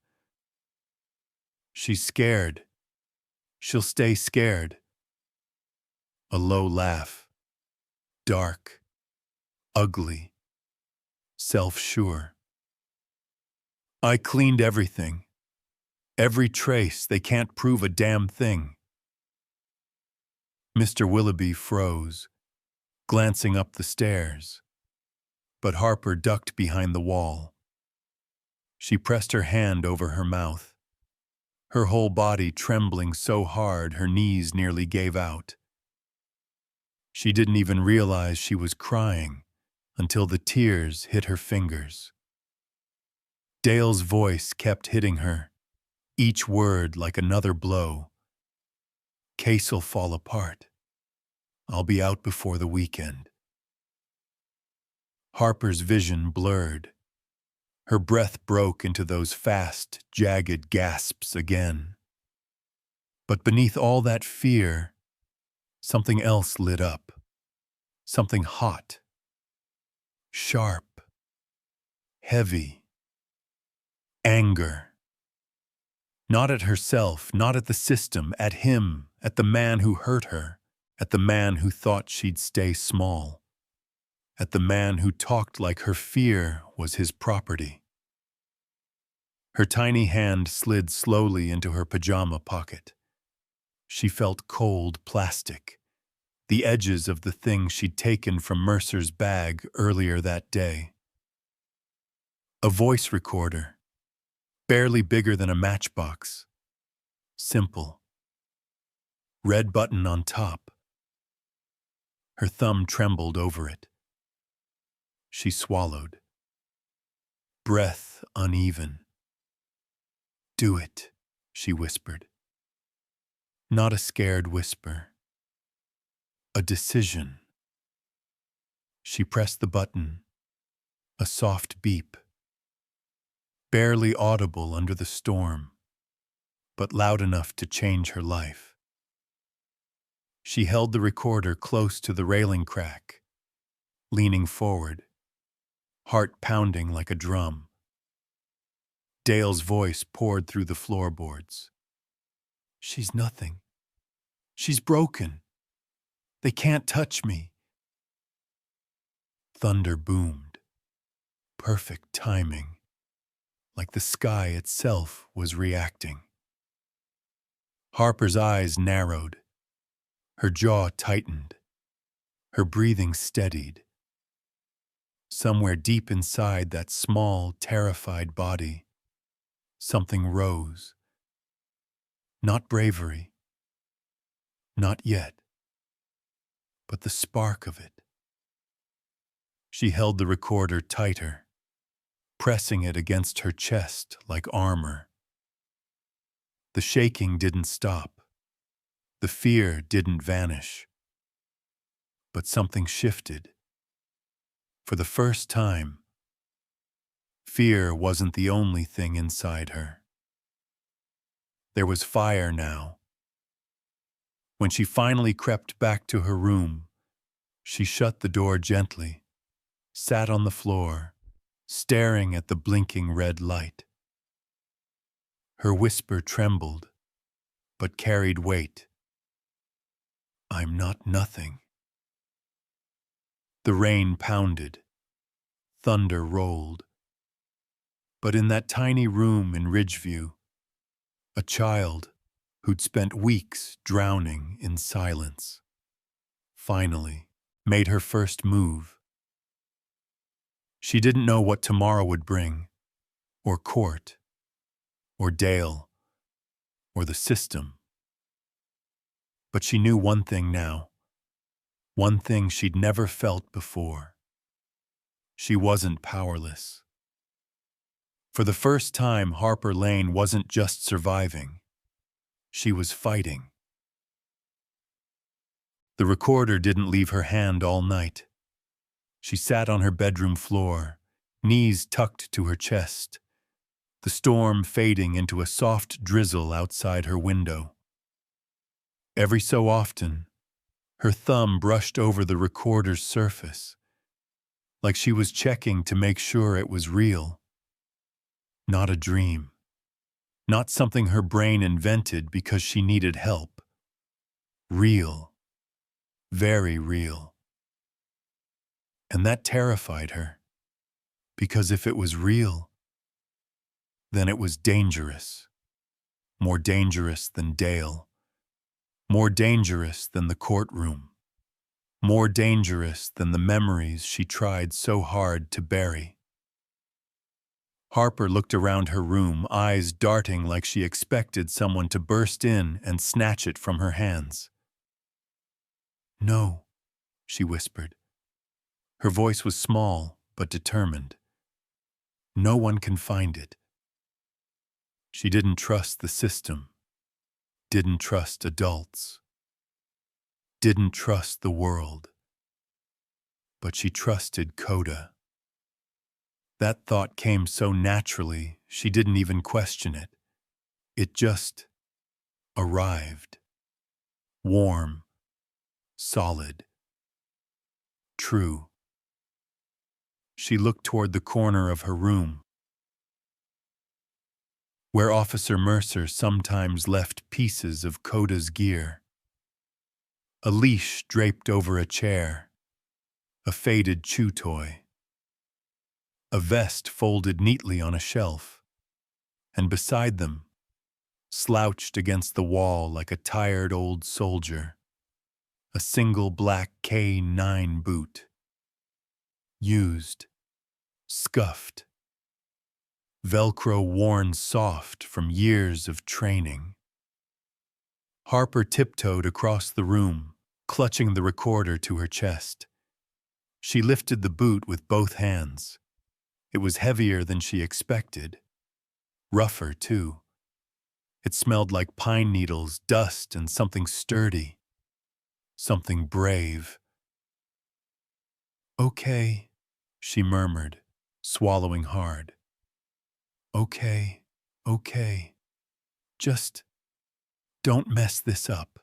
"She's scared. She'll stay scared." A low laugh. Dark. Ugly. Self-sure. "I cleaned everything. Every trace. They can't prove a damn thing." Mr. Willoughby froze, glancing up the stairs. But Harper ducked behind the wall. She pressed her hand over her mouth, her whole body trembling so hard her knees nearly gave out. She didn't even realize she was crying until the tears hit her fingers. Dale's voice kept hitting her, each word like another blow. "Case'll fall apart. I'll be out before the weekend." Harper's vision blurred. Her breath broke into those fast, jagged gasps again. But beneath all that fear, something else lit up. Something hot. Sharp. Heavy. Anger. Not at herself, not at the system, at him, at the man who hurt her, at the man who thought she'd stay small, at the man who talked like her fear was his property. Her tiny hand slid slowly into her pajama pocket. She felt cold plastic, the edges of the thing she'd taken from Mercer's bag earlier that day. A voice recorder, barely bigger than a matchbox. Simple. Red button on top. Her thumb trembled over it. She swallowed. Breath uneven. "Do it," she whispered. Not a scared whisper. A decision. She pressed the button. A soft beep. Barely audible under the storm, but loud enough to change her life. She held the recorder close to the railing crack, leaning forward, heart pounding like a drum. Dale's voice poured through the floorboards. "She's nothing. She's broken. They can't touch me." Thunder boomed. Perfect timing, like the sky itself was reacting. Harper's eyes narrowed. Her jaw tightened. Her breathing steadied. Somewhere deep inside that small, terrified body, something rose. Not bravery. Not yet. But the spark of it. She held the recorder tighter, pressing it against her chest like armor. The shaking didn't stop. The fear didn't vanish. But something shifted. For the first time, fear wasn't the only thing inside her. There was fire now. When she finally crept back to her room, she shut the door gently, sat on the floor, staring at the blinking red light. Her whisper trembled, but carried weight. I'm not nothing. The rain pounded. Thunder rolled. But in that tiny room in Ridgeview, a child who'd spent weeks drowning in silence finally made her first move. She didn't know what tomorrow would bring, or court, or Dale, or the system. But she knew one thing now, one thing she'd never felt before. She wasn't powerless. For the first time, Harper Lane wasn't just surviving. She was fighting. The recorder didn't leave her hand all night. She sat on her bedroom floor, knees tucked to her chest, the storm fading into a soft drizzle outside her window. Every so often, her thumb brushed over the recorder's surface, like she was checking to make sure it was real. Not a dream. Not something her brain invented because she needed help. Real. Very real. And that terrified her, because if it was real, then it was dangerous. More dangerous than Dale. More dangerous than the courtroom. More dangerous than the memories she tried so hard to bury. Harper looked around her room, eyes darting like she expected someone to burst in and snatch it from her hands. No, she whispered. Her voice was small but determined. No one can find it. She didn't trust the system, didn't trust adults, didn't trust the world. But she trusted Coda. That thought came so naturally, she didn't even question it. It just arrived. Warm, solid, true. She looked toward the corner of her room, where Officer Mercer sometimes left pieces of Coda's gear. A leash draped over a chair, a faded chew toy, a vest folded neatly on a shelf, and beside them, slouched against the wall like a tired old soldier, a single black K9 boot. Used, scuffed, Velcro worn soft from years of training. Harper tiptoed across the room, clutching the recorder to her chest. She lifted the boot with both hands. It was heavier than she expected. Rougher, too. It smelled like pine needles, dust, and something sturdy. Something brave. Okay, she murmured, swallowing hard. Okay, okay. Just don't mess this up.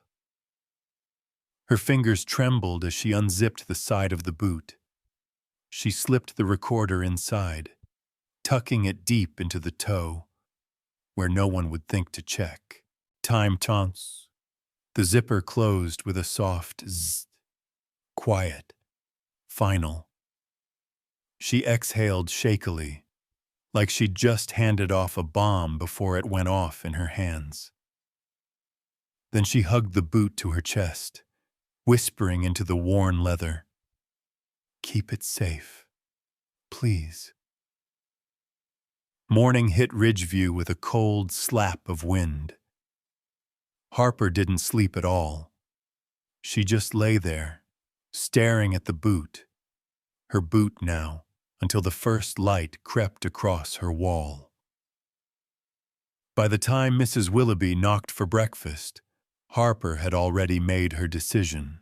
Her fingers trembled as she unzipped the side of the boot. She slipped the recorder inside, tucking it deep into the toe, where no one would think to check. Time taunts. The zipper closed with a soft zzz. Quiet. Final. She exhaled shakily, like she'd just handed off a bomb before it went off in her hands. Then she hugged the boot to her chest, whispering into the worn leather, "Keep it safe, please." Morning hit Ridgeview with a cold slap of wind. Harper didn't sleep at all. She just lay there, staring at the boot, her boot now until the first light crept across her wall. By the time Mrs. Willoughby knocked for breakfast, Harper had already made her decision.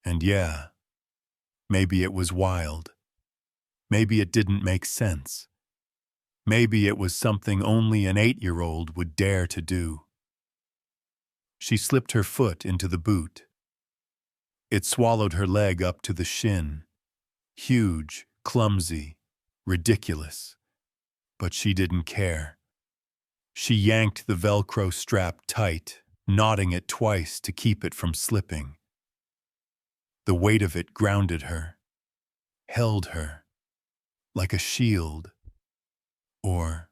And yeah, maybe it was wild. Maybe it didn't make sense. Maybe it was something only an 8-year-old would dare to do. She slipped her foot into the boot. It swallowed her leg up to the shin. Huge, clumsy, ridiculous. But she didn't care. She yanked the Velcro strap tight, knotting it twice to keep it from slipping. The weight of it grounded her, held her, like a shield, or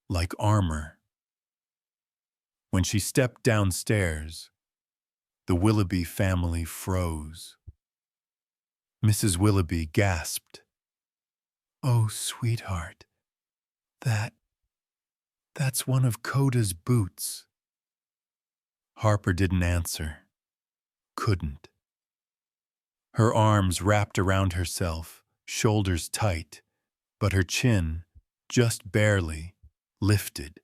like armor. When she stepped downstairs, the Willoughby family froze. Mrs. Willoughby gasped. "Oh, sweetheart, that's one of Coda's boots." Harper didn't answer. Couldn't. Her arms wrapped around herself, shoulders tight, but her chin, just barely, lifted.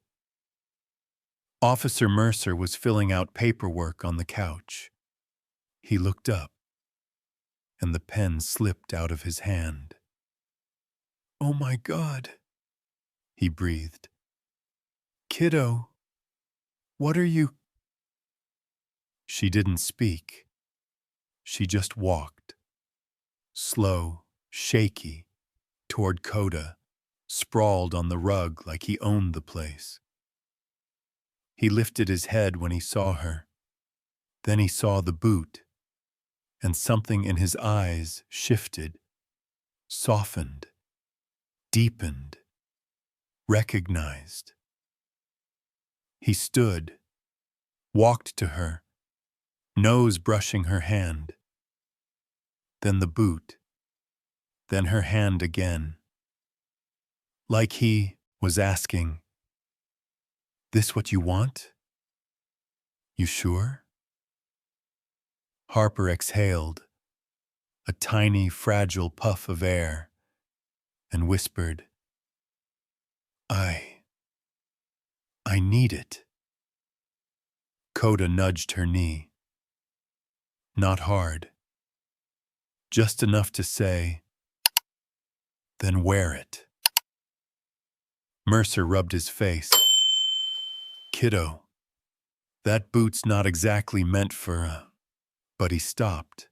Officer Mercer was filling out paperwork on the couch. He looked up, and the pen slipped out of his hand. "Oh my God," he breathed. "Kiddo, what are you—" She didn't speak. She just walked, slow, shaky, toward Coda, sprawled on the rug like he owned the place. He lifted his head when he saw her. Then he saw the boot, and something in his eyes shifted, softened, deepened, recognized. He stood, walked to her, nose brushing her hand. Then the boot, then her hand again. Like he was asking, "This what you want? You sure?" Harper exhaled, a tiny, fragile puff of air, and whispered, I need it." Coda nudged her knee. Not hard. Just enough to say, "Then wear it." Mercer rubbed his face. "Kiddo, that boot's not exactly meant for. But he stopped,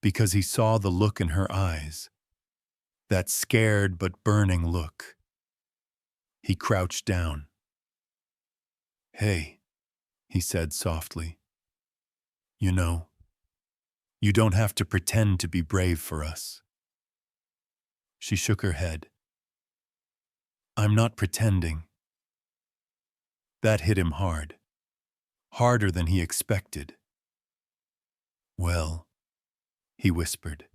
because he saw the look in her eyes, that scared but burning look. He crouched down. "Hey," he said softly. "You know, you don't have to pretend to be brave for us." She shook her head. "I'm not pretending." That hit him hard, harder than he expected. "Well," he whispered.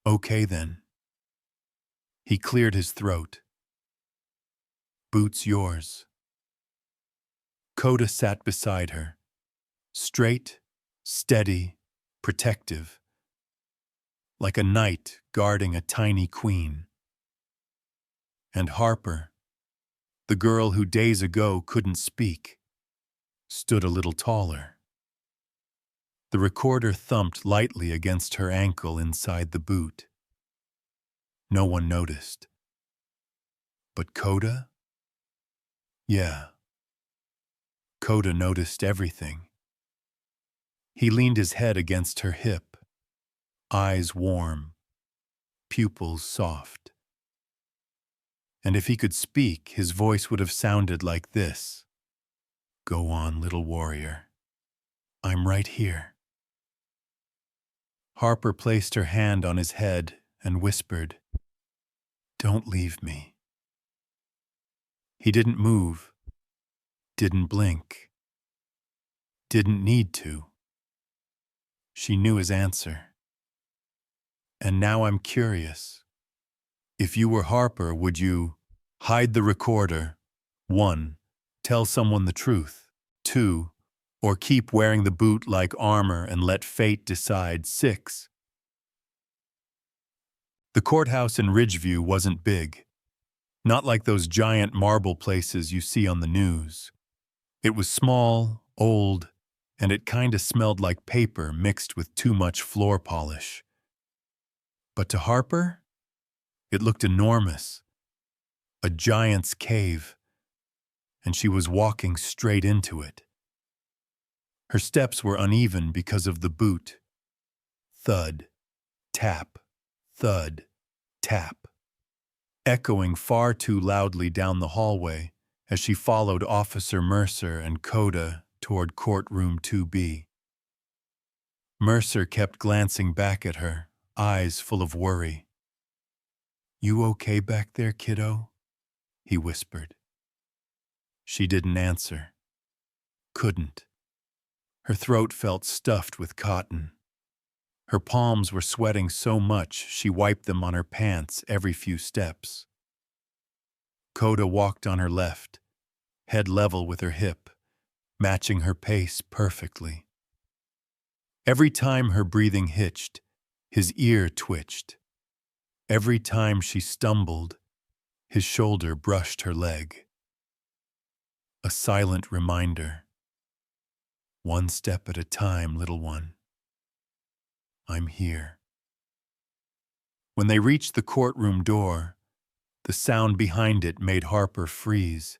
"Okay then." He cleared his throat. "Boot's yours." Coda sat beside her, straight, steady, protective, like a knight guarding a tiny queen. And Harper, the girl who days ago couldn't speak, stood a little taller. The recorder thumped lightly against her ankle inside the boot. No one noticed. But Coda? Yeah. Coda noticed everything. He leaned his head against her hip, eyes warm, pupils soft. And if he could speak, his voice would have sounded like this. "Go on, little warrior. I'm right here." Harper placed her hand on his head and whispered, "Don't leave me." He didn't move, didn't blink, didn't need to. She knew his answer. "And now I'm curious. If you were Harper, would you hide the recorder? 1. Tell someone the truth. 2. Or keep wearing the boot like armor and let fate decide? 6. The courthouse in Ridgeview wasn't big, not like those giant marble places you see on the news. It was small, old, and it kinda smelled like paper mixed with too much floor polish. But to Harper, it looked enormous, a giant's cave, and she was walking straight into it. Her steps were uneven because of the boot. Thud, tap, thud, tap, echoing far too loudly down the hallway as she followed Officer Mercer and Coda toward courtroom 2B. Mercer kept glancing back at her, eyes full of worry. "You okay back there, kiddo?" he whispered. She didn't answer. Couldn't. Her throat felt stuffed with cotton. Her palms were sweating so much she wiped them on her pants every few steps. Coda walked on her left, head level with her hip, matching her pace perfectly. Every time her breathing hitched, his ear twitched. Every time she stumbled, his shoulder brushed her leg. A silent reminder. One step at a time, little one. I'm here. When they reached the courtroom door, the sound behind it made Harper freeze.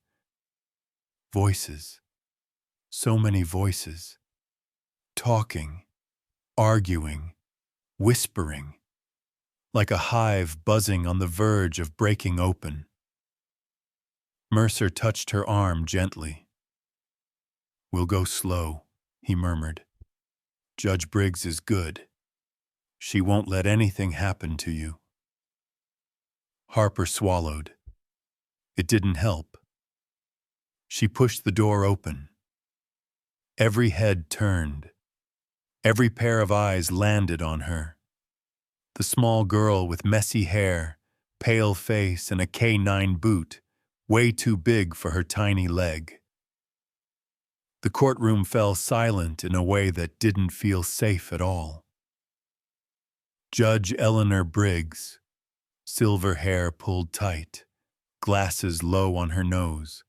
Voices. So many voices. Talking, arguing, whispering, like a hive buzzing on the verge of breaking open. Mercer touched her arm gently. "We'll go slow," he murmured. "Judge Briggs is good. She won't let anything happen to you." Harper swallowed. It didn't help. She pushed the door open. Every head turned. Every pair of eyes landed on her. The small girl with messy hair, pale face, and a K9 boot, way too big for her tiny leg. The courtroom fell silent in a way that didn't feel safe at all. Judge Eleanor Briggs, silver hair pulled tight, glasses low on her nose,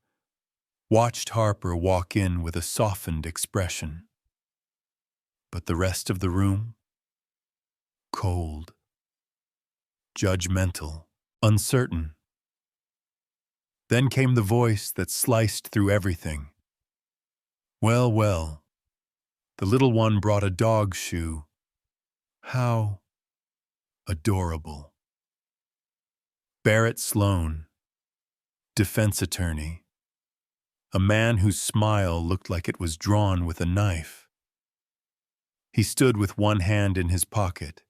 watched Harper walk in with a softened expression. But the rest of the room? Cold. Judgmental. Uncertain. Then came the voice that sliced through everything. "Well, well, the little one brought a dog shoe. How adorable." Barrett Sloan, defense attorney, a man whose smile looked like it was drawn with a knife. He stood with one hand in his pocket,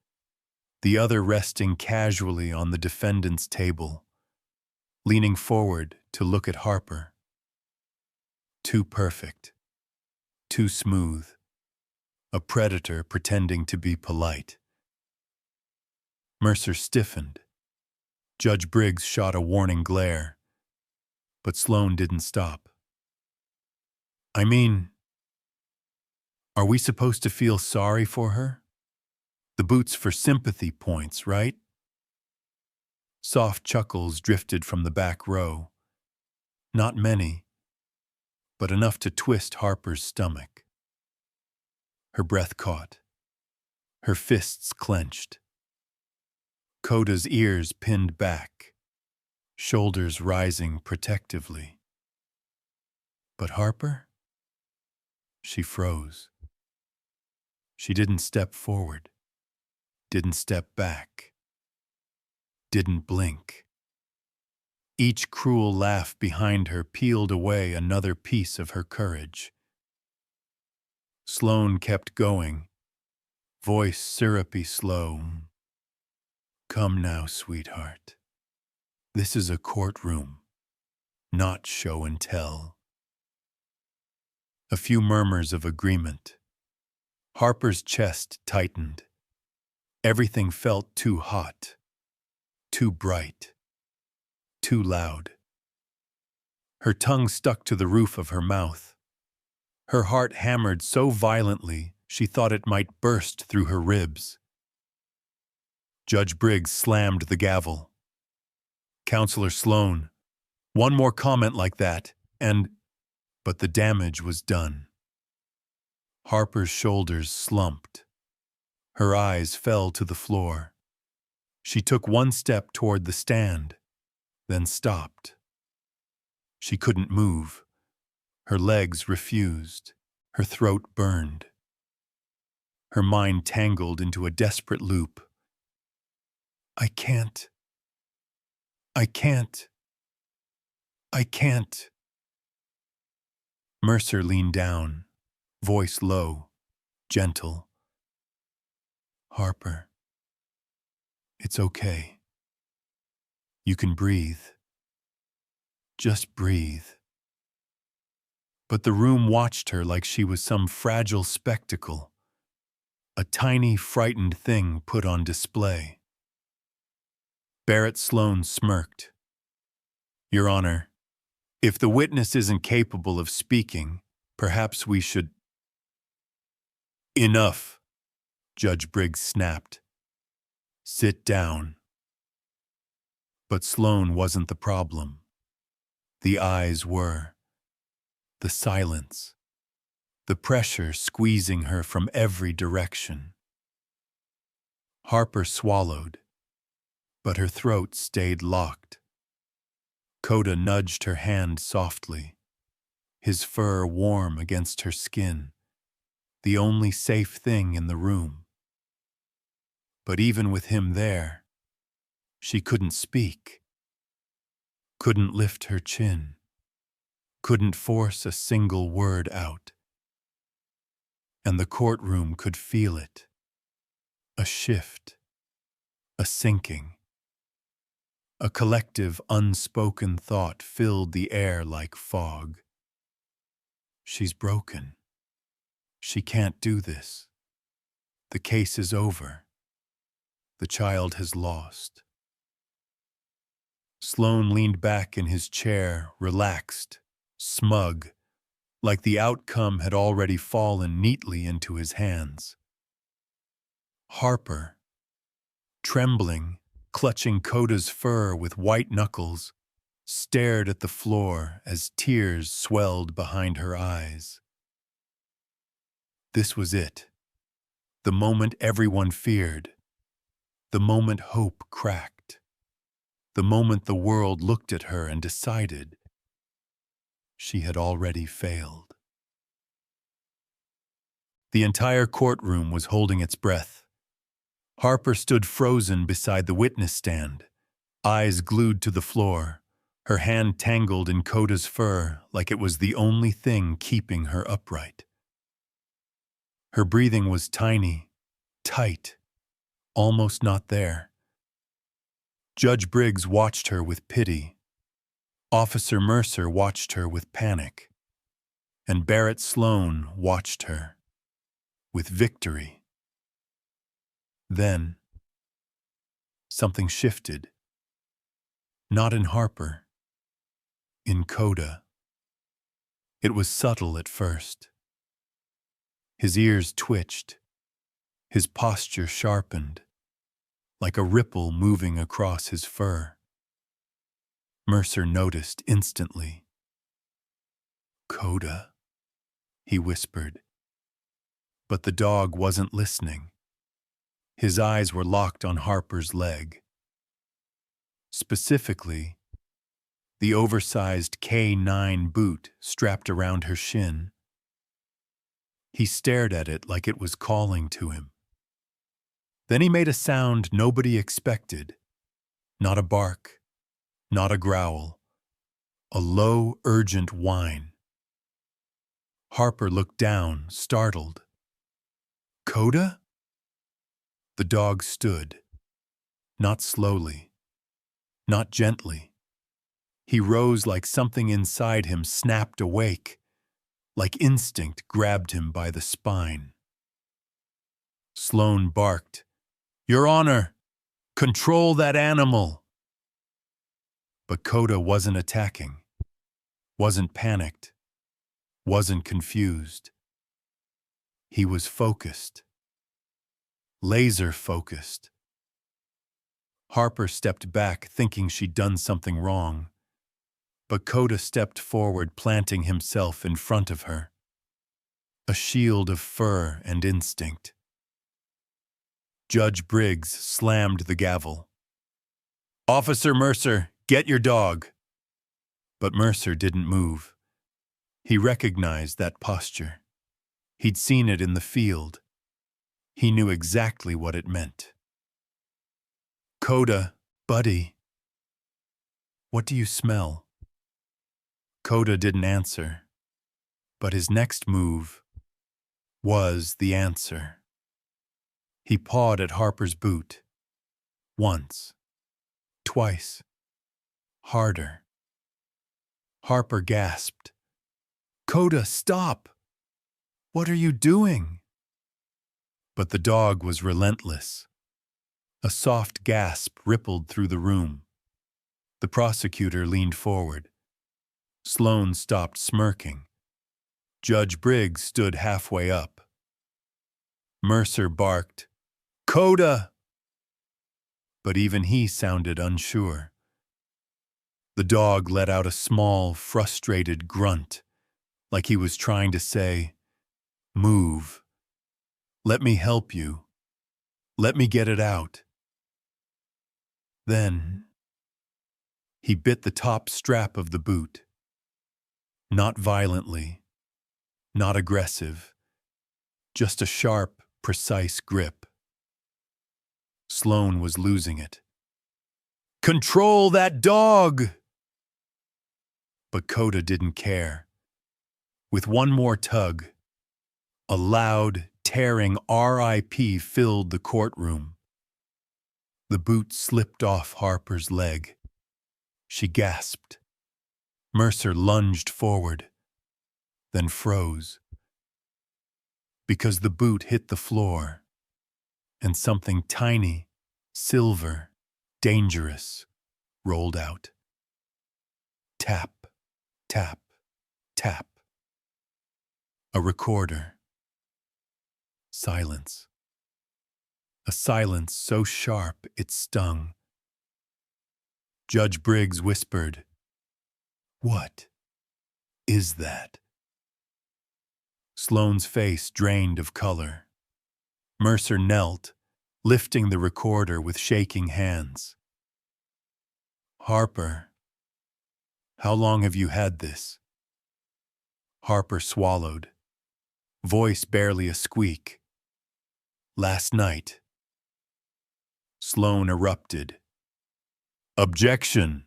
the other resting casually on the defendant's table, leaning forward to look at Harper. Too perfect. Too smooth. A predator pretending to be polite. Mercer stiffened. Judge Briggs shot a warning glare, but Sloan didn't stop. "I mean, are we supposed to feel sorry for her? The boot's for sympathy points, right?" Soft chuckles drifted from the back row. Not many, but enough to twist Harper's stomach. Her breath caught. Her fists clenched. Coda's ears pinned back, shoulders rising protectively. But Harper? She froze. She didn't step forward, didn't step back, didn't blink. Each cruel laugh behind her peeled away another piece of her courage. Sloan kept going, voice syrupy slow. "Come now, sweetheart. This is a courtroom, not show and tell." A few murmurs of agreement. Harper's chest tightened. Everything felt too hot, too bright, too loud. Her tongue stuck to the roof of her mouth. Her heart hammered so violently she thought it might burst through her ribs. Judge Briggs slammed the gavel. Counselor Sloane, one more comment like that, and... But the damage was done. Harper's shoulders slumped. Her eyes fell to the floor. She took one step toward the stand, then stopped. She couldn't move. Her legs refused. Her throat burned. Her mind tangled into a desperate loop. I can't. I can't. I can't. Mercer leaned down, voice low, gentle. Harper, it's okay. You can breathe. Just breathe. But the room watched her like she was some fragile spectacle, a tiny, frightened thing put on display. Barrett Sloane smirked. Your Honor, if the witness isn't capable of speaking, perhaps we should... Enough, Judge Briggs snapped. Sit down. But Sloane wasn't the problem. The eyes were. The silence. The pressure squeezing her from every direction. Harper swallowed, but her throat stayed locked. Coda nudged her hand softly, his fur warm against her skin, the only safe thing in the room. But even with him there, she couldn't speak, couldn't lift her chin, couldn't force a single word out. And the courtroom could feel it. A shift, a sinking. A collective, unspoken thought filled the air like fog. She's broken. She can't do this. The case is over. The child has lost. Sloane leaned back in his chair, relaxed, smug, like the outcome had already fallen neatly into his hands. Harper, trembling, clutching Coda's fur with white knuckles, stared at the floor as tears swelled behind her eyes. This was it. The moment everyone feared. The moment hope cracked. The moment the world looked at her and decided she had already failed. The entire courtroom was holding its breath. Harper stood frozen beside the witness stand, eyes glued to the floor, her hand tangled in Coda's fur like it was the only thing keeping her upright. Her breathing was tiny, tight, almost not there. Judge Briggs watched her with pity. Officer Mercer watched her with panic. And Barrett Sloane watched her with victory. Then, something shifted. Not in Harper, in Coda. It was subtle at first. His ears twitched, his posture sharpened, like a ripple moving across his fur. Mercer noticed instantly. Coda, he whispered. But the dog wasn't listening. His eyes were locked on Harper's leg. Specifically, the oversized K9 boot strapped around her shin. He stared at it like it was calling to him. Then he made a sound nobody expected. Not a bark, not a growl. A low, urgent whine. Harper looked down, startled. Coda? The dog stood. Not slowly. Not gently. He rose like something inside him snapped awake, like instinct grabbed him by the spine. Sloane barked, "Your Honor, control that animal!" But Coda wasn't attacking, wasn't panicked, wasn't confused. He was focused. Laser focused. Harper stepped back, thinking she'd done something wrong. But Coda stepped forward, planting himself in front of her. A shield of fur and instinct. Judge Briggs slammed the gavel. "Officer Mercer, get your dog." But Mercer didn't move. He recognized that posture. He'd seen it in the field. He knew exactly what it meant. "Coda, buddy, what do you smell?" Coda didn't answer, but his next move was the answer. He pawed at Harper's boot. Once. Twice. Harder. Harper gasped. "Coda, stop! What are you doing?" But the dog was relentless. A soft gasp rippled through the room. The prosecutor leaned forward. Sloane stopped smirking. Judge Briggs stood halfway up. Mercer barked, "Coda!" But even he sounded unsure. The dog let out a small, frustrated grunt, like he was trying to say, "Move. Let me help you. Let me get it out." Then he bit the top strap of the boot. Not violently, not aggressive, just a sharp, precise grip. Sloane was losing it. "Control that dog!" But Coda didn't care. With one more tug, a loud, tearing RIP filled the courtroom. The boot slipped off Harper's leg. She gasped. Mercer lunged forward, then froze. Because the boot hit the floor, and something tiny, silver, dangerous, rolled out. Tap, tap, tap. A recorder. Silence. A silence so sharp it stung. Judge Briggs whispered, "What is that?" Sloane's face drained of color. Mercer knelt, lifting the recorder with shaking hands. "Harper, how long have you had this?" Harper swallowed, voice barely a squeak. "Last night." Sloane erupted. "Objection!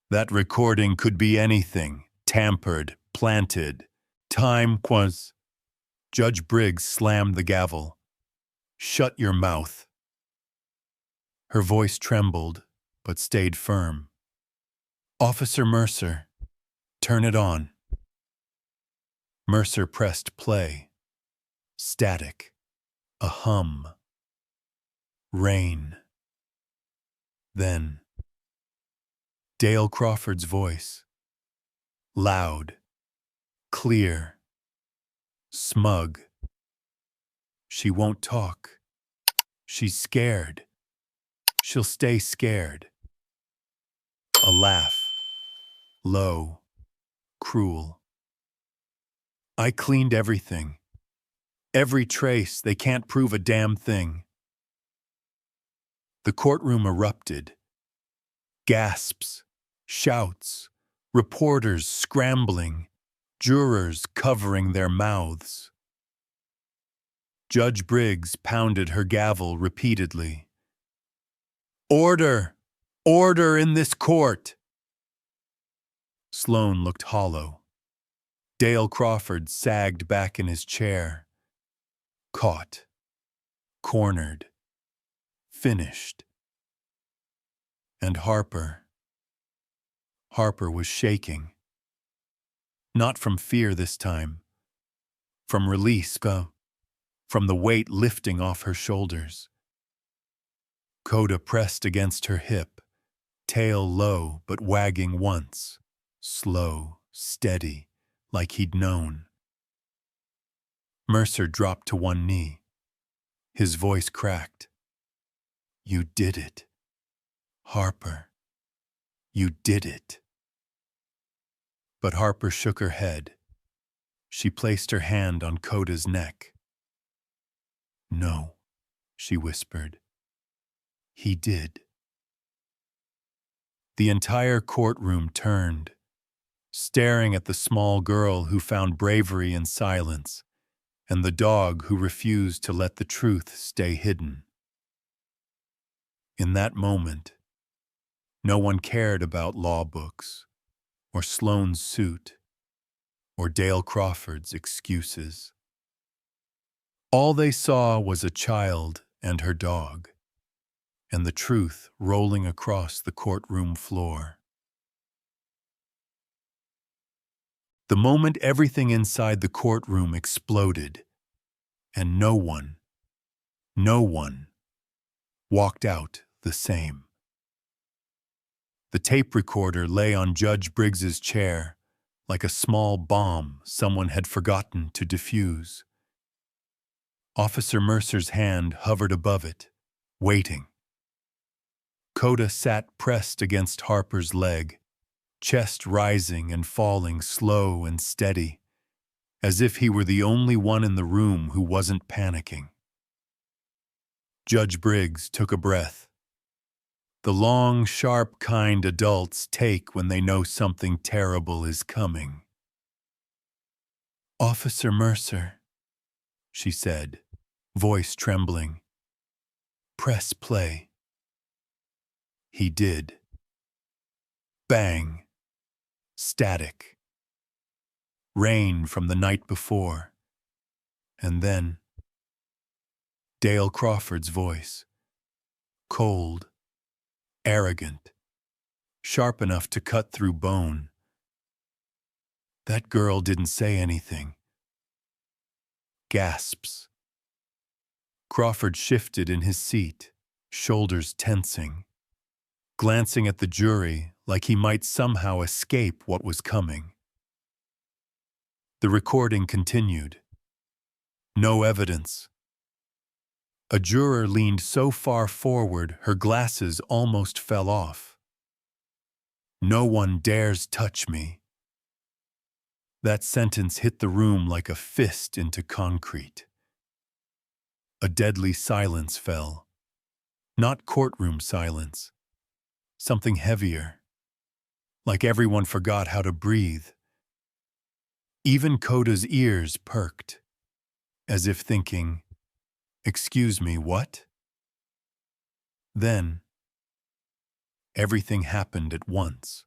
That recording could be anything, tampered, planted. Time was..." Judge Briggs slammed the gavel. "Shut your mouth." Her voice trembled, but stayed firm. "Officer Mercer, turn it on." Mercer pressed play. Static. A hum. Rain. Then Dale Crawford's voice. Loud. Clear. Smug. "She won't talk. She's scared. She'll stay scared." A laugh. Low. Cruel. "I cleaned everything. Every trace. They can't prove a damn thing." The courtroom erupted. Gasps. Shouts. Reporters scrambling. Jurors covering their mouths. Judge Briggs pounded her gavel repeatedly. "Order! Order in this court!" Sloane looked hollow. Dale Crawford sagged back in his chair. Caught. Cornered. Finished. And Harper was shaking. Not from fear this time. From release, from the weight lifting off her shoulders. Coda pressed against her hip, tail low but wagging once, slow, steady, like he'd known. Mercer dropped to one knee. His voice cracked. "You did it." Harper, you did it. But Harper shook her head. She placed her hand on Coda's neck. No, she whispered. He did. The entire courtroom turned, staring at the small girl who found bravery in silence, and the dog who refused to let the truth stay hidden. In that moment, no one cared about law books, or Sloane's suit, or Dale Crawford's excuses. All they saw was a child and her dog, and the truth rolling across the courtroom floor. The moment everything inside the courtroom exploded, and no one walked out the same. The tape recorder lay on Judge Briggs's chair like a small bomb someone had forgotten to defuse. Officer Mercer's hand hovered above it, waiting. Coda sat pressed against Harper's leg, chest rising and falling slow and steady, as if he were the only one in the room who wasn't panicking. Judge Briggs took a breath. The long, sharp kind adults take when they know something terrible is coming. Officer Mercer, she said, voice trembling. Press play. He did. Bang. Static. Rain from the night before. And then Dale Crawford's voice. Cold. Arrogant. Sharp enough to cut through bone. That girl didn't say anything. Gasps. Crawford shifted in his seat, shoulders tensing, glancing at the jury like he might somehow escape what was coming. The recording continued. No evidence. A juror leaned so far forward her glasses almost fell off. No one dares touch me. That sentence hit the room like a fist into concrete. A deadly silence fell. Not courtroom silence. Something heavier. Like everyone forgot how to breathe. Even Coda's ears perked, as if thinking, "Excuse me, what?" Then, everything happened at once.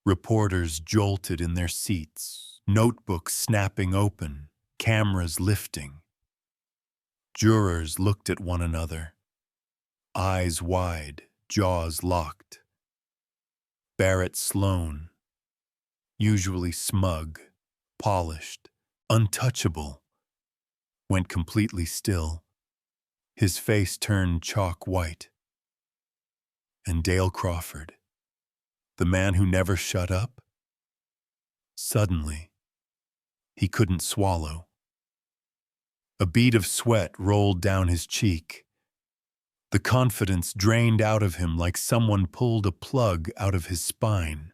Reporters jolted in their seats, notebooks snapping open, cameras lifting. Jurors looked at one another, eyes wide, jaws locked. Barrett Sloane, usually smug, polished, untouchable, went completely still. His face turned chalk white. And Dale Crawford, the man who never shut up, suddenly, he couldn't swallow. A bead of sweat rolled down his cheek. The confidence drained out of him like someone pulled a plug out of his spine.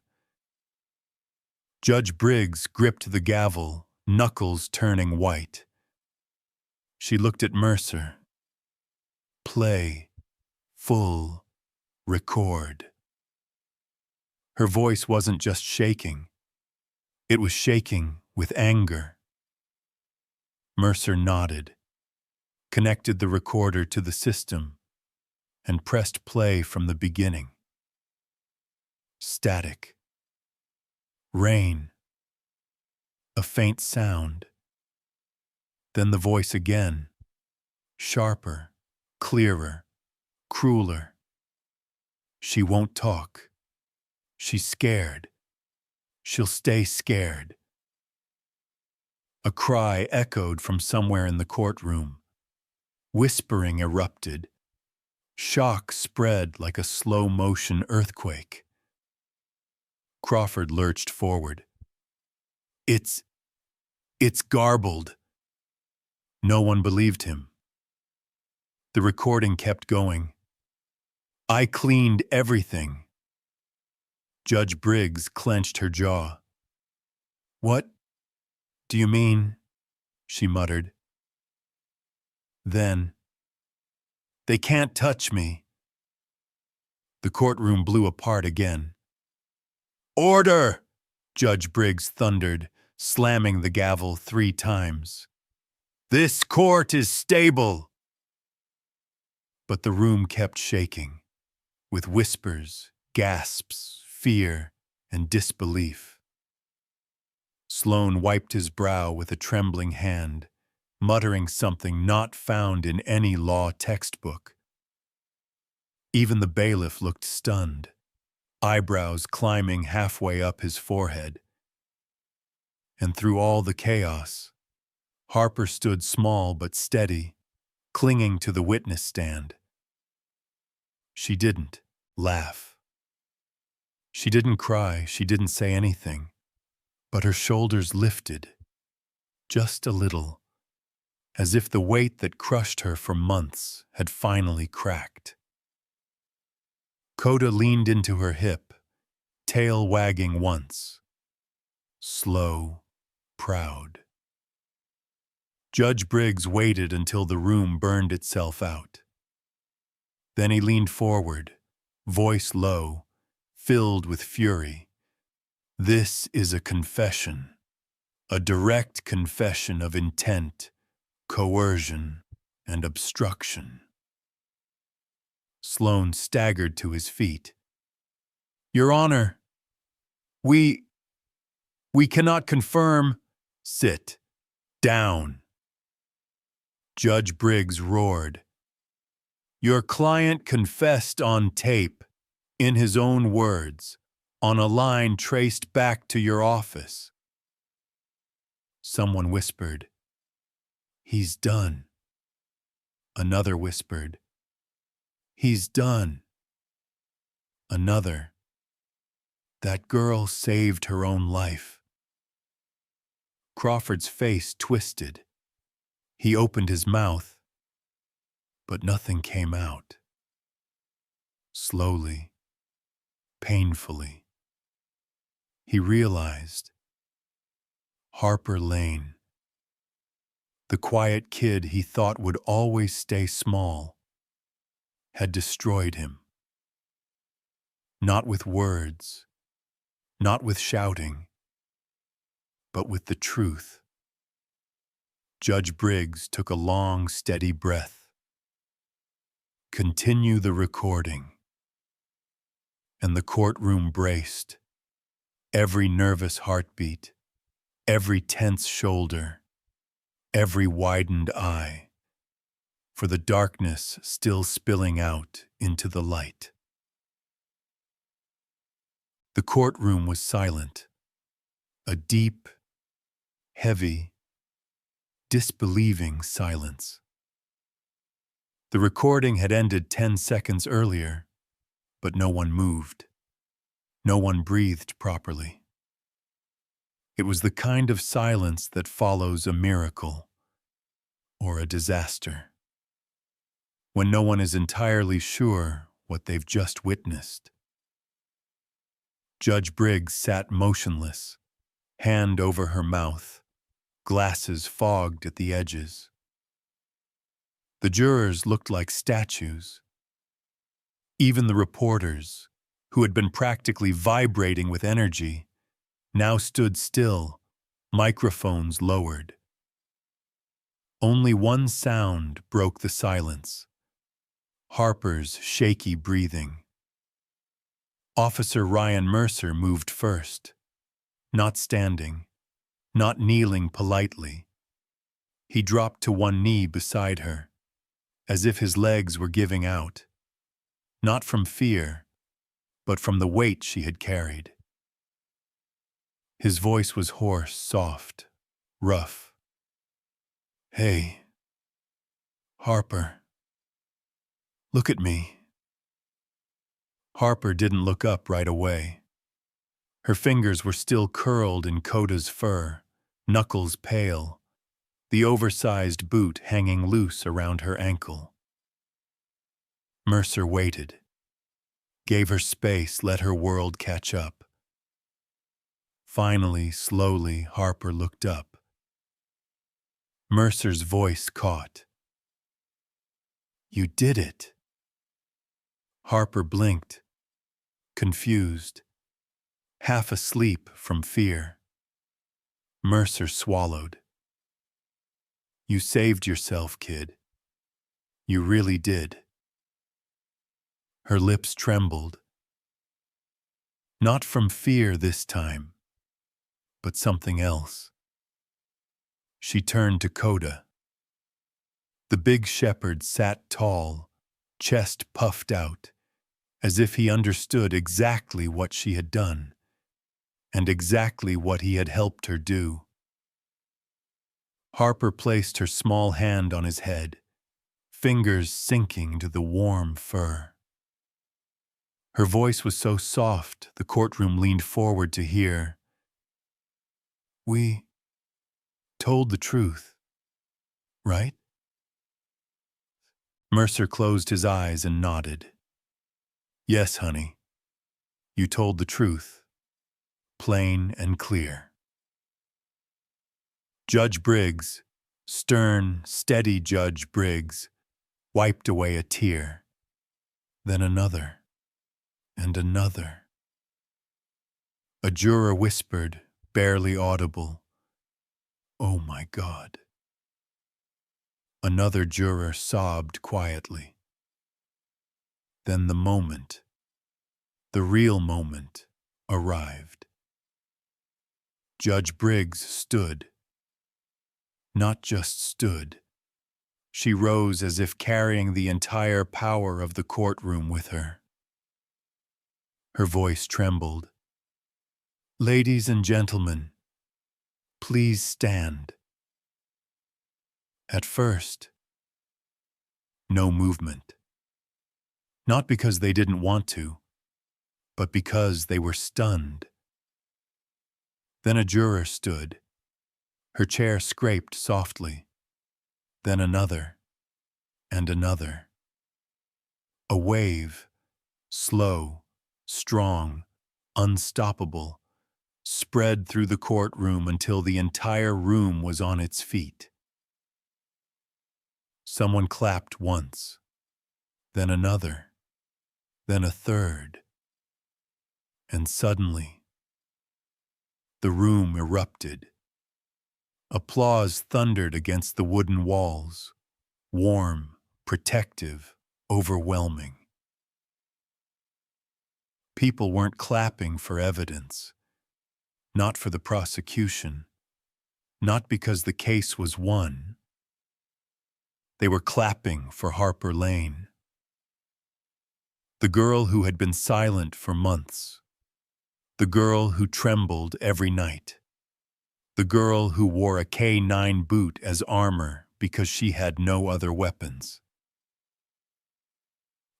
Judge Briggs gripped the gavel, knuckles turning white. She looked at Mercer. Play, full, record. Her voice wasn't just shaking. It was shaking with anger. Mercer nodded, connected the recorder to the system, and pressed play from the beginning. Static. Rain. A faint sound. Then the voice again, sharper, clearer, crueler. She won't talk. She's scared. She'll stay scared. A cry echoed from somewhere in the courtroom. Whispering erupted. Shock spread like a slow-motion earthquake. Crawford lurched forward. It's garbled. No one believed him. The recording kept going. I cleaned everything. Judge Briggs clenched her jaw. What do you mean? She muttered. Then, they can't touch me. The courtroom blew apart again. Order! Judge Briggs thundered, slamming the gavel 3 times. This court is stable! But the room kept shaking, with whispers, gasps, fear, and disbelief. Sloane wiped his brow with a trembling hand, muttering something not found in any law textbook. Even the bailiff looked stunned, eyebrows climbing halfway up his forehead. And through all the chaos, Harper stood small but steady, clinging to the witness stand. She didn't laugh. She didn't cry, she didn't say anything, but her shoulders lifted, just a little, as if the weight that crushed her for months had finally cracked. Coda leaned into her hip, tail wagging once. Slow, proud. Judge Briggs waited until the room burned itself out. Then he leaned forward, voice low, filled with fury. This is a confession, a direct confession of intent, coercion, and obstruction. Sloane staggered to his feet. Your Honor, we cannot confirm. Sit down. Judge Briggs roared. Your client confessed on tape, in his own words, on a line traced back to your office. Someone whispered, He's done. Another whispered, He's done. Another, that girl saved her own life. Crawford's face twisted. He opened his mouth, but nothing came out. Slowly, painfully, he realized Harper Lane, the quiet kid he thought would always stay small, had destroyed him. Not with words, not with shouting, but with the truth. Judge Briggs took a long, steady breath. Continue the recording. And the courtroom braced. Every nervous heartbeat, every tense shoulder, every widened eye, for the darkness still spilling out into the light. The courtroom was silent, a deep, heavy, disbelieving silence. The recording had ended 10 seconds earlier, but no one moved. No one breathed properly. It was the kind of silence that follows a miracle or a disaster, when no one is entirely sure what they've just witnessed. Judge Briggs sat motionless, hand over her mouth, glasses fogged at the edges. The jurors looked like statues. Even the reporters, who had been practically vibrating with energy, now stood still, microphones lowered. Only one sound broke the silence: Harper's shaky breathing. Officer Ryan Mercer moved first, not standing, not kneeling politely. He dropped to one knee beside her, as if his legs were giving out, not from fear, but from the weight she had carried. His voice was hoarse, soft, rough. Hey, Harper, look at me. Harper didn't look up right away. Her fingers were still curled in Coda's fur, knuckles pale, the oversized boot hanging loose around her ankle. Mercer waited. gave her space, let her world catch up. Finally, slowly, Harper looked up. Mercer's voice caught. "You did it." Harper blinked, confused, half asleep from fear. Mercer swallowed. "You saved yourself, kid. You really did." Her lips trembled. Not from fear this time, but something else. She turned to Coda. The big shepherd sat tall, chest puffed out, as if he understood exactly what she had done, and exactly what he had helped her do. Harper placed her small hand on his head, fingers sinking to the warm fur. Her voice was so soft, the courtroom leaned forward to hear. "We told the truth, right?" Mercer closed his eyes and nodded. "Yes, honey. You told the truth, plain and clear." Judge Briggs, stern, steady Judge Briggs, wiped away a tear. Then another, and another. A juror whispered, barely audible, "Oh my God." Another juror sobbed quietly. Then the moment, the real moment, arrived. Judge Briggs stood. Not just stood. She rose as if carrying the entire power of the courtroom with her. Her voice trembled. "Ladies and gentlemen, please stand." At first, no movement. Not because they didn't want to, but because they were stunned. Then a juror stood. Her chair scraped softly. Then another, and another. A wave, slow, strong, unstoppable, spread through the courtroom until the entire room was on its feet. Someone clapped once, then another, then a third. And suddenly, the room erupted. Applause thundered against the wooden walls, warm, protective, overwhelming. People weren't clapping for evidence, not for the prosecution, not because the case was won. They were clapping for Harper Lane. The girl who had been silent for months. The girl who trembled every night. The girl who wore a K9 boot as armor because she had no other weapons.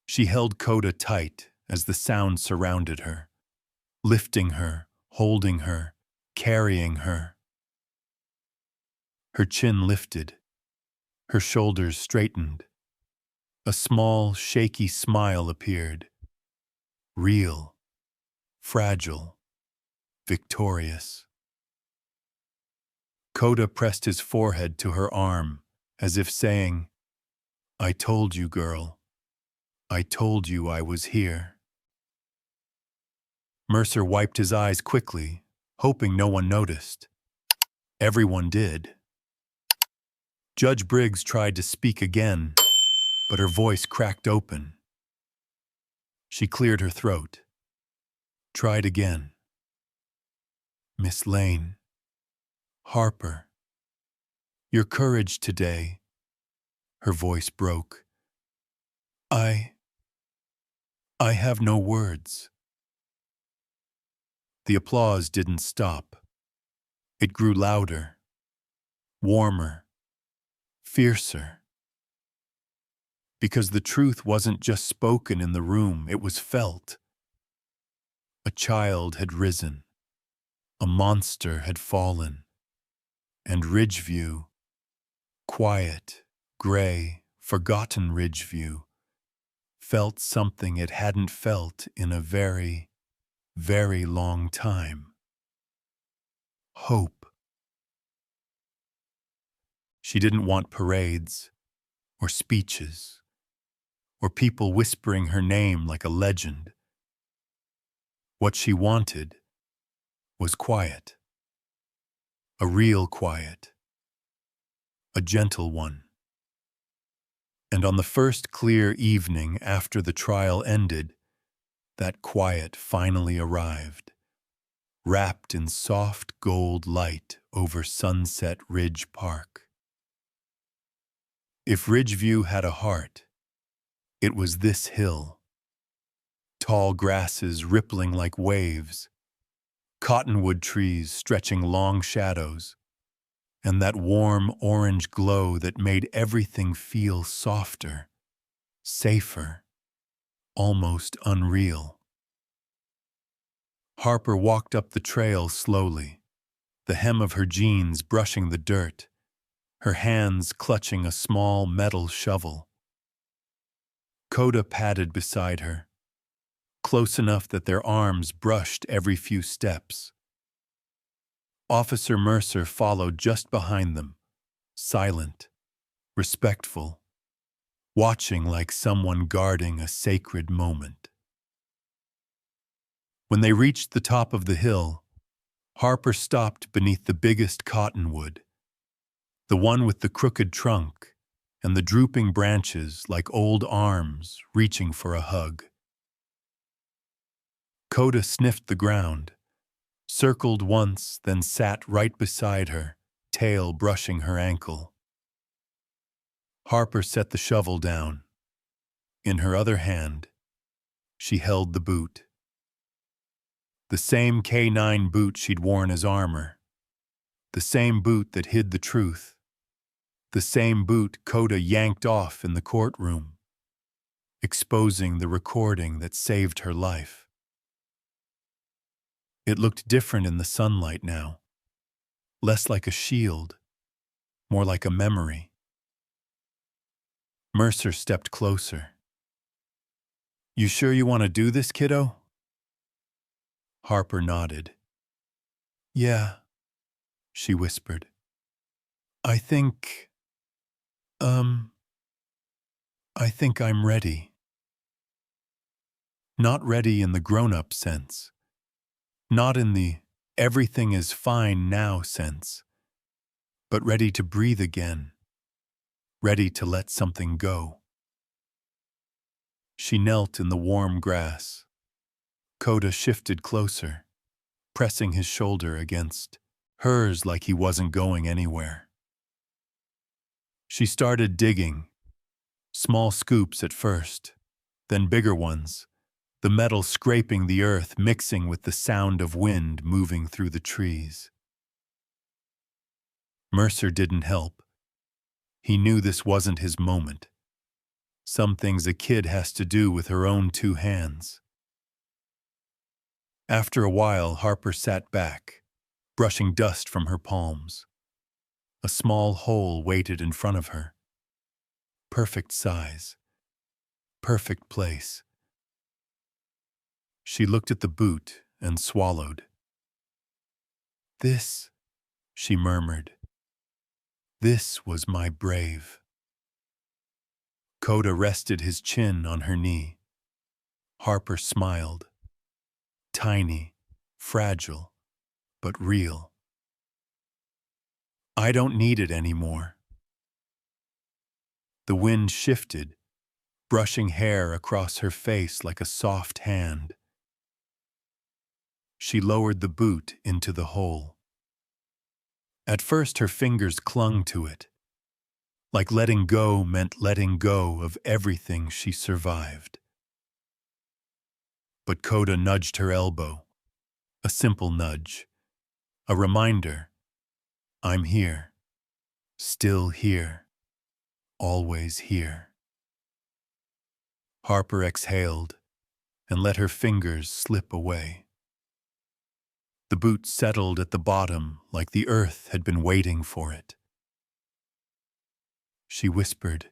She held Coda tight as the sound surrounded her, lifting her, holding her, carrying her. Her chin lifted. Her shoulders straightened. A small, shaky smile appeared. Real, fragile, victorious. Coda pressed his forehead to her arm, as if saying, "I told you, girl. I told you I was here." Mercer wiped his eyes quickly, hoping no one noticed. Everyone did. Judge Briggs tried to speak again, but her voice cracked open. She cleared her throat. Tried again. "Miss Lane. Harper. Your courage today." Her voice broke. I have no words." The applause didn't stop. It grew louder, warmer, fiercer. Because the truth wasn't just spoken in the room, it was felt. A child had risen. A monster had fallen. And Ridgeview, quiet, gray, forgotten Ridgeview, felt something it hadn't felt in a very, very long time. Hope. She didn't want parades, or speeches, or people whispering her name like a legend. What she wanted was quiet. A real quiet. A gentle one. And on the first clear evening after the trial ended, that quiet finally arrived, wrapped in soft gold light over Sunset Ridge Park. If Ridgeview had a heart, it was this hill. Tall grasses rippling like waves, cottonwood trees stretching long shadows, and that warm orange glow that made everything feel softer, safer, almost unreal. Harper walked up the trail slowly, the hem of her jeans brushing the dirt, her hands clutching a small metal shovel. Coda padded beside her, close enough that their arms brushed every few steps. Officer Mercer followed just behind them, silent, respectful, watching like someone guarding a sacred moment. When they reached the top of the hill, Harper stopped beneath the biggest cottonwood, the one with the crooked trunk and the drooping branches like old arms reaching for a hug. Coda sniffed the ground, circled once, then sat right beside her, tail brushing her ankle. Harper set the shovel down. In her other hand, she held the boot. The same K9 boot she'd worn as armor. The same boot that hid the truth. The same boot Coda yanked off in the courtroom, exposing the recording that saved her life. It looked different in the sunlight now, less like a shield, more like a memory. Mercer stepped closer. "You sure you want to do this, kiddo?" Harper nodded. "Yeah," she whispered. I think I'm ready." Not ready in the grown-up sense. Not in the everything is fine now sense. But ready to breathe again. Ready to let something go. She knelt in the warm grass. Coda shifted closer, pressing his shoulder against hers like he wasn't going anywhere. She started digging, small scoops at first, then bigger ones, the metal scraping the earth mixing with the sound of wind moving through the trees. Mercer didn't help. He knew this wasn't his moment. Some things a kid has to do with her own two hands. After a while, Harper sat back, brushing dust from her palms. A small hole waited in front of her. Perfect size. Perfect place. She looked at the boot and swallowed. "This," she murmured. "This was my brave." Coda rested his chin on her knee. Harper smiled. Tiny, fragile, but real. "I don't need it anymore." The wind shifted, brushing hair across her face like a soft hand. She lowered the boot into the hole. At first her fingers clung to it, like letting go meant letting go of everything she survived. But Coda nudged her elbow, a simple nudge, a reminder, I'm here, still here, always here. Harper exhaled and let her fingers slip away. The boot settled at the bottom like the earth had been waiting for it. She whispered,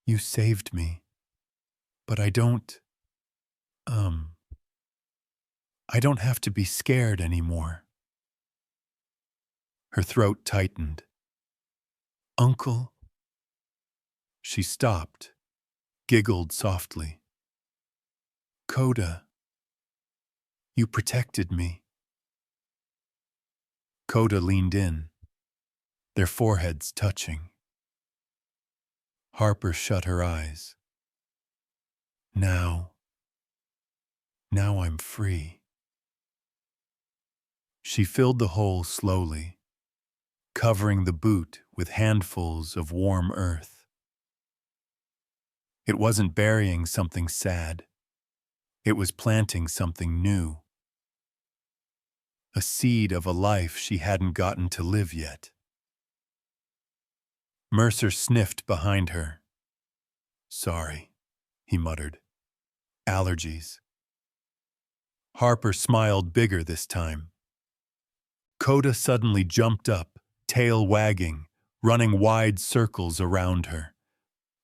"You saved me." But um, I don't have to be scared anymore. Her throat tightened. Uncle? She stopped, giggled softly. Coda, you protected me. Coda leaned in, their foreheads touching. Harper shut her eyes. Now I'm free. She filled the hole slowly, covering the boot with handfuls of warm earth. It wasn't burying something sad. It was planting something new. A seed of a life she hadn't gotten to live yet. Mercer sniffed behind her. Sorry, he muttered. Allergies. Harper smiled bigger this time. Coda suddenly jumped up, tail wagging, running wide circles around her,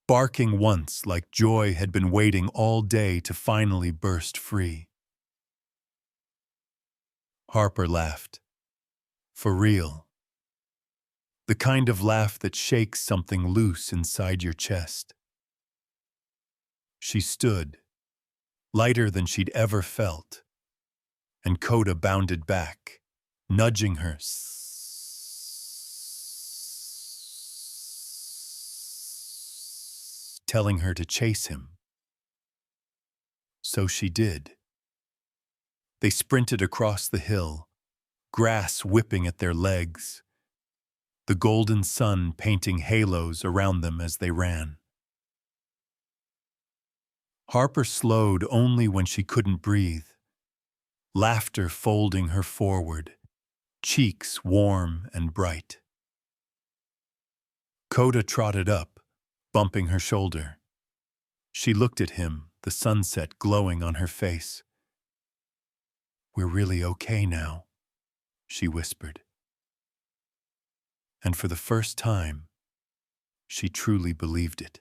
barking once like joy had been waiting all day to finally burst free. Harper laughed. For real. The kind of laugh that shakes something loose inside your chest. She stood, lighter than she'd ever felt, and Coda bounded back, nudging her, telling her to chase him. So she did. They sprinted across the hill, grass whipping at their legs, the golden sun painting halos around them as they ran. Harper slowed only when she couldn't breathe, laughter folding her forward, cheeks warm and bright. Coda trotted up, bumping her shoulder. She looked at him, the sunset glowing on her face. We're really okay now, she whispered. And for the first time, she truly believed it.